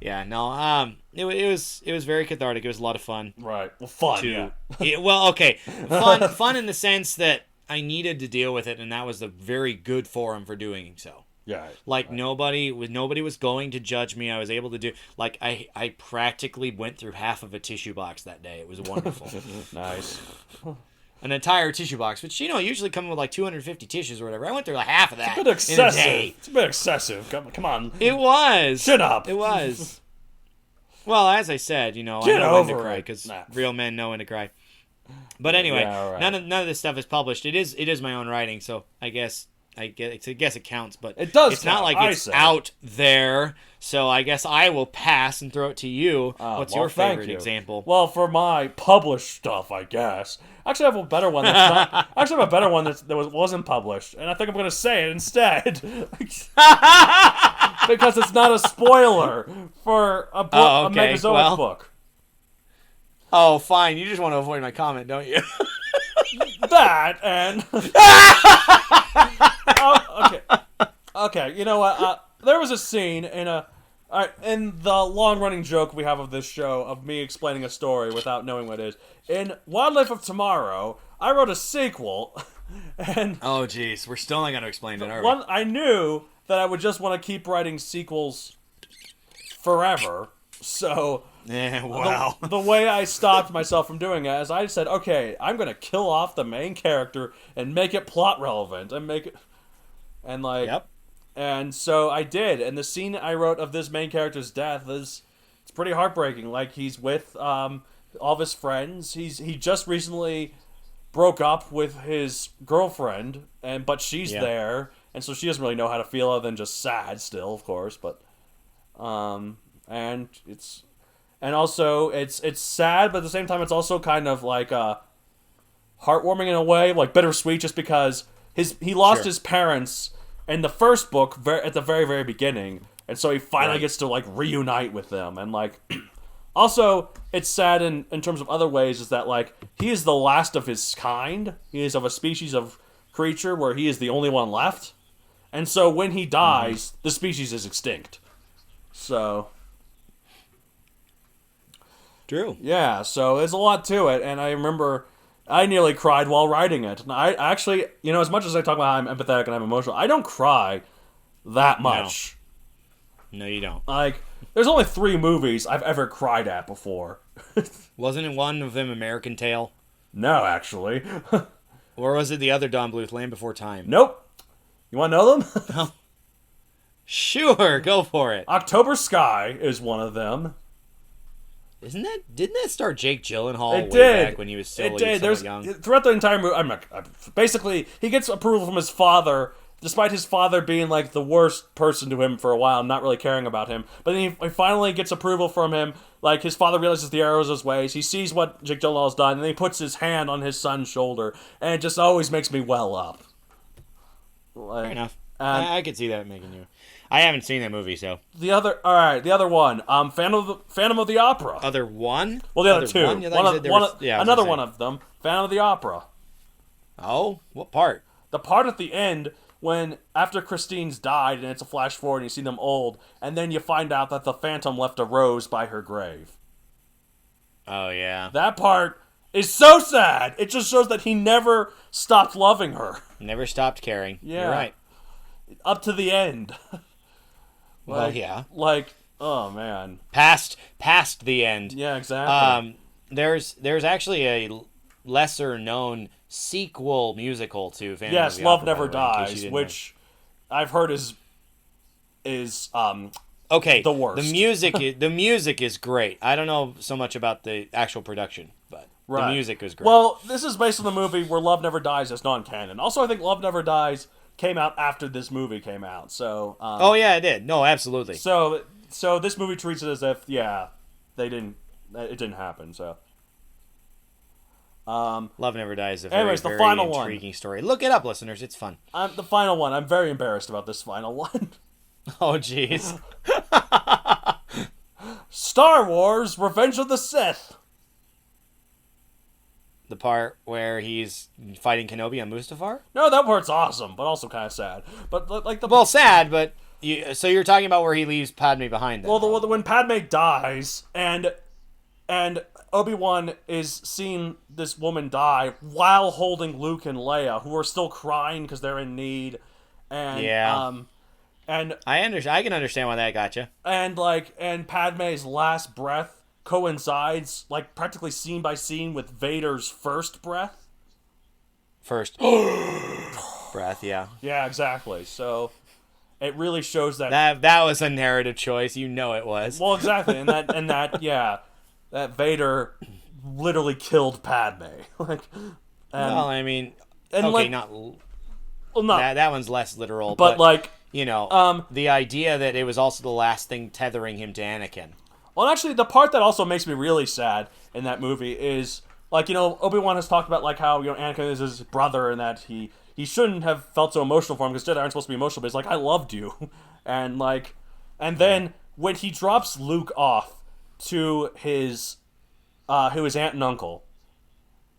Yeah, no. It was very cathartic. It was a lot of fun. Right. Well, fun, yeah. Well, okay, fun in the sense that I needed to deal with it, and that was a very good forum for doing so. Yeah. Like nobody was going to judge me. I was able to do like I practically went through half of a tissue box that day. It was wonderful. Nice. An entire tissue box, which usually come with like 250 tissues or whatever. I went through like half of that. It's a bit excessive. In a day. It's a bit excessive. Come on. It was. Shut up. It was. Well, as I said, I know Get when to over cry it. because Nah. real men know when to cry. But anyway, Yeah, all right. none of this stuff is published. It is my own writing, so I guess it counts. But It does It's not count, like I it's say. out there. So I guess I will pass and throw it to you. What's Well, your thank favorite you. example? Well, for my published stuff, I guess. Actually, I have a better one. That's not, actually, I have a better one that wasn't published, and I think I'm going to say it instead because it's not a spoiler for a book, Oh, okay. a Megazoic Well. book. Oh, fine. You just want to avoid my comment, don't you? That and okay. You know what? There was a scene in the long-running joke we have of this show of me explaining a story without knowing what it is. In Wildlife of Tomorrow, I wrote a sequel, and Oh, jeez. We're still not going to explain it, are we? I knew that I would just want to keep writing sequels forever. So Yeah, wow. the way I stopped myself from doing it is I said, okay, I'm gonna kill off the main character and make it plot relevant and make it Yep. and so I did. And the scene I wrote of this main character's death it's pretty heartbreaking. Like he's with all of his friends. He just recently broke up with his girlfriend, but she's Yeah. there, and so she doesn't really know how to feel other than just sad still, of course. But and also it's sad, but at the same time it's also kind of like heartwarming in a way, like bittersweet, just because he lost Sure. his parents in the first book at the very, very beginning, and so he finally Right. gets to like reunite with them. And like also it's sad in terms of other ways, is that like he is the last of his kind. He is of a species of creature where he is the only one left, and so when he dies, the species is extinct. So True. yeah, so there's a lot to it, and I remember I nearly cried while writing it. And I actually, as much as I talk about how I'm empathetic and I'm emotional, I don't cry that much. No, you don't. Like, there's only 3 movies I've ever cried at before. Wasn't it one of them American Tail? No, actually. Or was it the other Don Bluth, Land Before Time? Nope. You want to know them? Sure, go for it. October Sky is one of them. Didn't that star Jake Gyllenhaal It way did. back when he was still It did. somewhat young? Throughout the entire movie, basically, he gets approval from his father, despite his father being like the worst person to him for a while, not really caring about him. But then he finally gets approval from him. Like, his father realizes the errors of his ways. He sees what Jake Gyllenhaal's done, and then he puts his hand on his son's shoulder, and it just always makes me well up. Like, Fair enough. and- I could see that making you. I haven't seen that movie, so. the other one, Phantom of the Opera. Other one? Well, the other 2. One? I thought you said there was- yeah, I was another gonna one say. of them, Phantom of the Opera. Oh, what part? The part at the end when after Christine's died and it's a flash forward and you see them old, and then you find out that the Phantom left a rose by her grave. Oh, yeah. That part is so sad. It just shows that he never stopped loving her Never stopped caring. Yeah. You're right. up to the end. Well, yeah. Like, oh man. Past the end. Yeah, exactly. There's actually a lesser known sequel musical to Phantom Yes, of the Love Opera, Never by the way, in case you Dies, didn't which I've heard is okay, the worst. The music is great. I don't know so much about the actual production, but Right. The music was great. Well, this is based on the movie where Love Never Dies as non-canon. Also, I think Love Never Dies came out after this movie came out. So. Oh yeah, it did. No, absolutely. So this movie treats it as if it didn't happen. So. Love Never Dies is a very, Anyways, the very final one. intriguing story. Look it up, listeners. It's fun. The final one. I'm very embarrassed about this final one. Oh, jeez. Star Wars: Revenge of the Sith. The part where he's fighting Kenobi on Mustafar? No, that part's awesome, but also kind of sad. But like the Well, sad, but so you're talking about where he leaves Padme behind. Then. well, when Padme dies and Obi-Wan is seeing this woman die while holding Luke and Leia, who are still crying because they're in need, and and I can understand why that got you. and Padme's last breath coincides like practically scene by scene with Vader's first breath. First breath, yeah. Yeah, exactly. So it really shows that That was a narrative choice. You know it was. well, exactly, and that Vader literally killed Padme. Well, I mean, and okay, like, not well, not, that one's less literal, but like, you know, the idea that it was also the last thing tethering him to Anakin. well, actually, the part that also makes me really sad in that movie is like, you know, Obi-Wan has talked about like how, you know, Anakin is his brother and that he shouldn't have felt so emotional for him because Jedi aren't supposed to be emotional, but he's like, I loved you, and then when he drops Luke off to his aunt and uncle,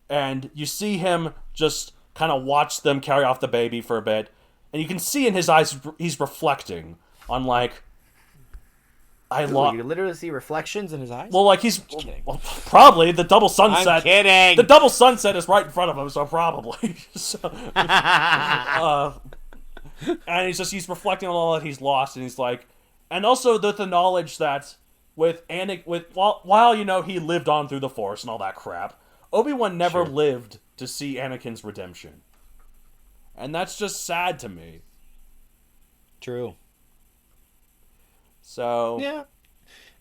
and you see him just kind of watch them carry off the baby for a bit, and you can see in his eyes he's reflecting on like, You literally see reflections in his eyes. well, like probably the double sunset. I'm kidding. The double sunset is right in front of him, so probably. And he's reflecting on all that he's lost, and he's like, and also the knowledge that while you know he lived on through the Force and all that crap, Obi-Wan never lived to see Anakin's redemption, and that's just sad to me. True. So Yeah.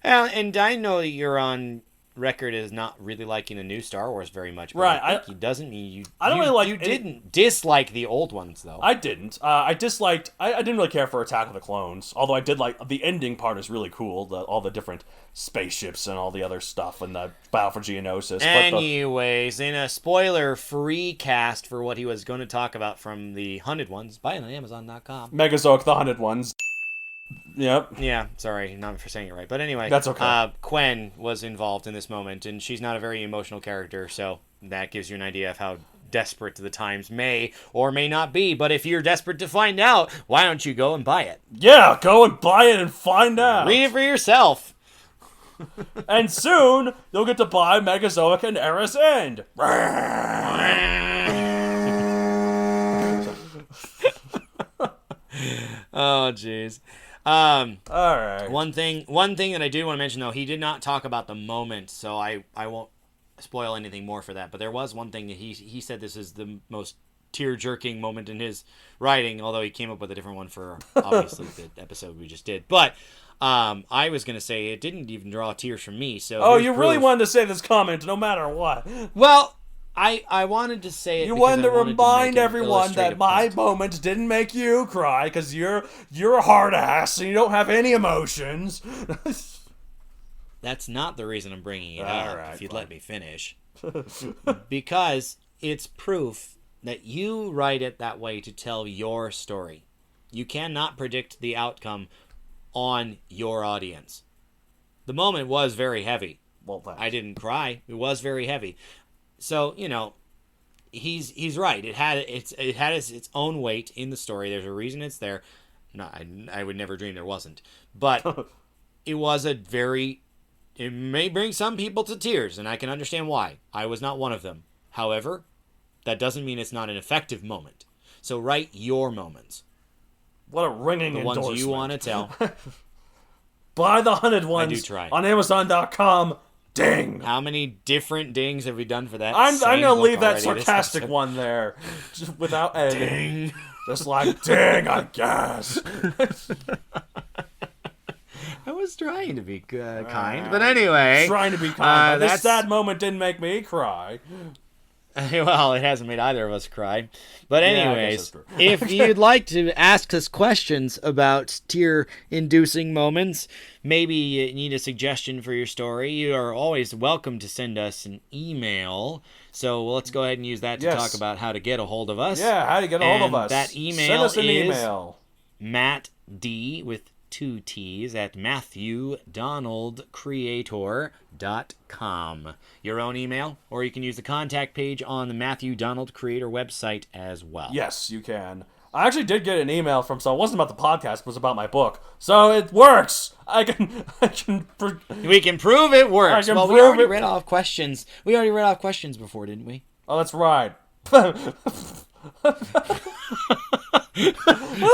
And I know that you're on record as not really liking the new Star Wars very much. But Right, I think it doesn't mean you. I don't really like You any- didn't dislike the old ones though. I didn't. I disliked. I didn't really care for Attack of the Clones. Although I did like the ending part is really cool. All the different spaceships and all the other stuff and the battle for Geonosis. Anyways, in a spoiler-free cast for what he was going to talk about from the Hunted Ones, buy it on Amazon.com. Megazoic, the Hunted Ones. Yep. Yeah, sorry, not for saying it right. But anyway, That's okay. Quen was involved in this moment, and she's not a very emotional character, so that gives you an idea of how desperate the times may or may not be. But if you're desperate to find out, why don't you go and buy it? Yeah, go and buy it and find out. Read it for yourself. And soon you'll get to buy Megazoic and Eris End. Oh, jeez. All right. One thing that I do want to mention, though, he did not talk about the moment, so I won't spoil anything more for that. But there was one thing that he said this is the most tear-jerking moment in his writing, although he came up with a different one for, obviously, the episode we just did. But I was going to say it didn't even draw tears from me, so... Oh, here's you really proof. wanted to say this comment no matter what. Well... I wanted to say it. You because wanted to I wanted remind make an everyone that illustrative my point. moment didn't make you cry because you're a hard ass and you don't have any emotions. That's not the reason I'm bringing it All up. right, If you'd fine. let me finish, because it's proof that you write it that way to tell your story. You cannot predict the outcome on your audience. The moment was very heavy. Well, thanks. I didn't cry. It was very heavy. So, you know, he's right. It had its own weight in the story. There's a reason it's there. No, I would never dream there wasn't. But it was it may bring some people to tears, and I can understand why. I was not one of them. However, that doesn't mean it's not an effective moment. So write your moments. What a ringing The endorsement. ones you want to tell. Buy the Hunted Ones do try. on Amazon.com. Ding. How many different dings have we done for that? I'm same gonna book leave that already this sarcastic episode? one there, just without editing. Just like ding, I guess. I was was trying to be kind, but anyway. Trying to be kind. But this that's sad moment didn't make me cry. Well, it hasn't made either of us cry. But Yeah, I guess anyways, that's true. if you'd like to ask us questions about tear-inducing moments, maybe you need a suggestion for your story, you are always welcome to send us an email. So let's go ahead and use that to Yes. talk about how to get a hold of us. Yeah, how do you get a hold of And us? that email Send us an is email. Matt D with 2 T's at MatthewDonaldCreator.com. Your own email, or you can use the contact page on the Matthew Donald Creator website as well. Yes, you can. I actually did get an email from someone. It wasn't about the podcast, it was about my book. So it works. I can. We can prove it works. I can Well, we prove already it- read off questions. We already read off questions before, didn't we? Oh, that's right.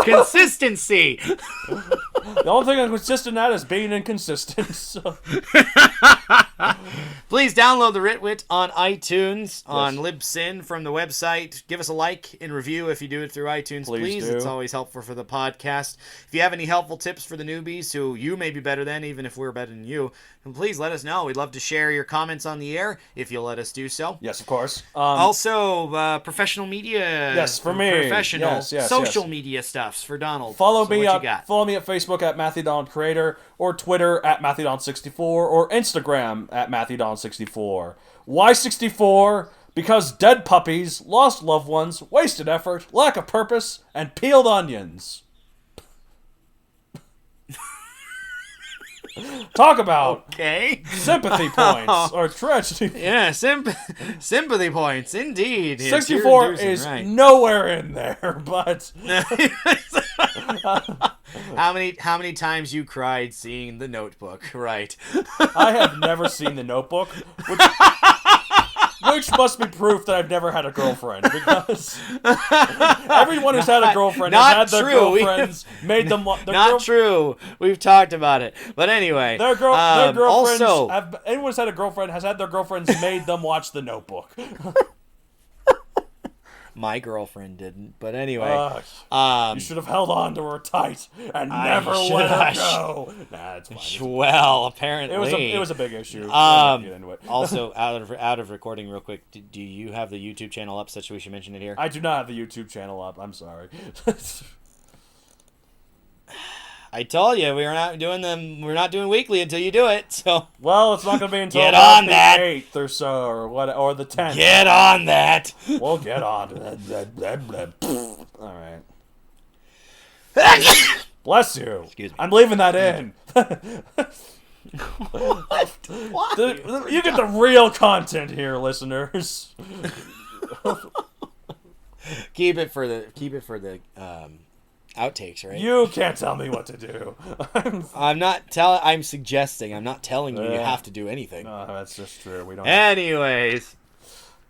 Consistency. The only thing I'm consistent at is being inconsistent. So. Please download the Ritwit on iTunes, on Libsyn from the website. Give us a like and review if you do it through iTunes, please. do. It's always helpful for the podcast. If you have any helpful tips for the newbies who you may be better than, even if we're better than you, then please let us know. We'd love to share your comments on the air if you'll let us do so. Yes, of course. Also, professional media. Yes, for me. Professional Yes, social yes. media stuffs for Donald. Follow So me what you at got? Facebook at Matthew Donald Creator, or Twitter at MatthewDonald64, or Instagram at MatthewDonald64. Why 64? Because dead puppies, lost loved ones, wasted effort, lack of purpose, and peeled onions. Talk about Okay. sympathy points or tragedy. Yeah, sympathy points, indeed. Yeah, 64 tear-inducing, is right. nowhere in there, but How many times you cried seeing The Notebook? Right. I have never seen The Notebook, which must be proof that I've never had a girlfriend, because everyone who's had a girlfriend has Not had their true. girlfriends made them Not true. We've talked about it. But anyway. Their girlfriends also, anyone who's had a girlfriend has had their girlfriends made them watch The Notebook. my girlfriend didn't. But anyway. You should have held on to her tight and never let her go. Nah, it's fine. Well, apparently. It was a big issue. We're not gonna get into it. Also, out of recording real quick, do you have the YouTube channel up such that we should mention it here? I do not have the YouTube channel up. I'm sorry. I told you we're not doing weekly until you do it. So Well, it's not going to be until Get about on the that. 8th or so, or the 10th. get on that. We'll get on. All right. Bless you. Excuse me. I'm leaving that in. What? You get the real content here, listeners. Keep it for the outtakes, right? You can't tell me what to do. I'm suggesting. I'm not telling you you Yeah. have to do anything. That's just true. We don't. Anyways,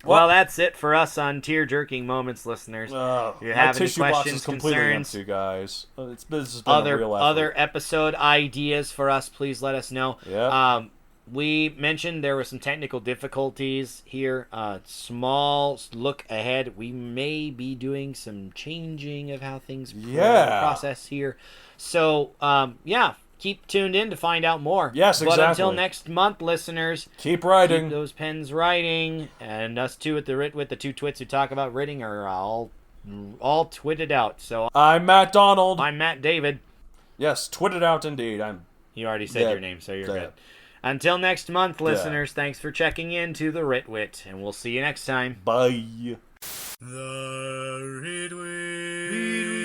well, that's it for us on tear jerking moments, listeners. If you my have any tissue box questions, is completely concerns, empty, guys. This has been a real effort. other episode ideas for us, please let us know. Yeah. We mentioned there were some technical difficulties here. Small look ahead. We may be doing some changing of how things process here. So, keep tuned in to find out more. Yes, But exactly. until next month, listeners, Keep writing. keep those pens writing. And us two at the Writ with the two twits who talk about writing are all twitted out. So I'm Matt Donald. I'm Matt David. Yes, twitted out indeed. You already said Yeah. your name, so you're Yeah. good. Until next month, listeners, thanks for checking in to the Ritwit, and we'll see you next time. Bye. The Ritwit.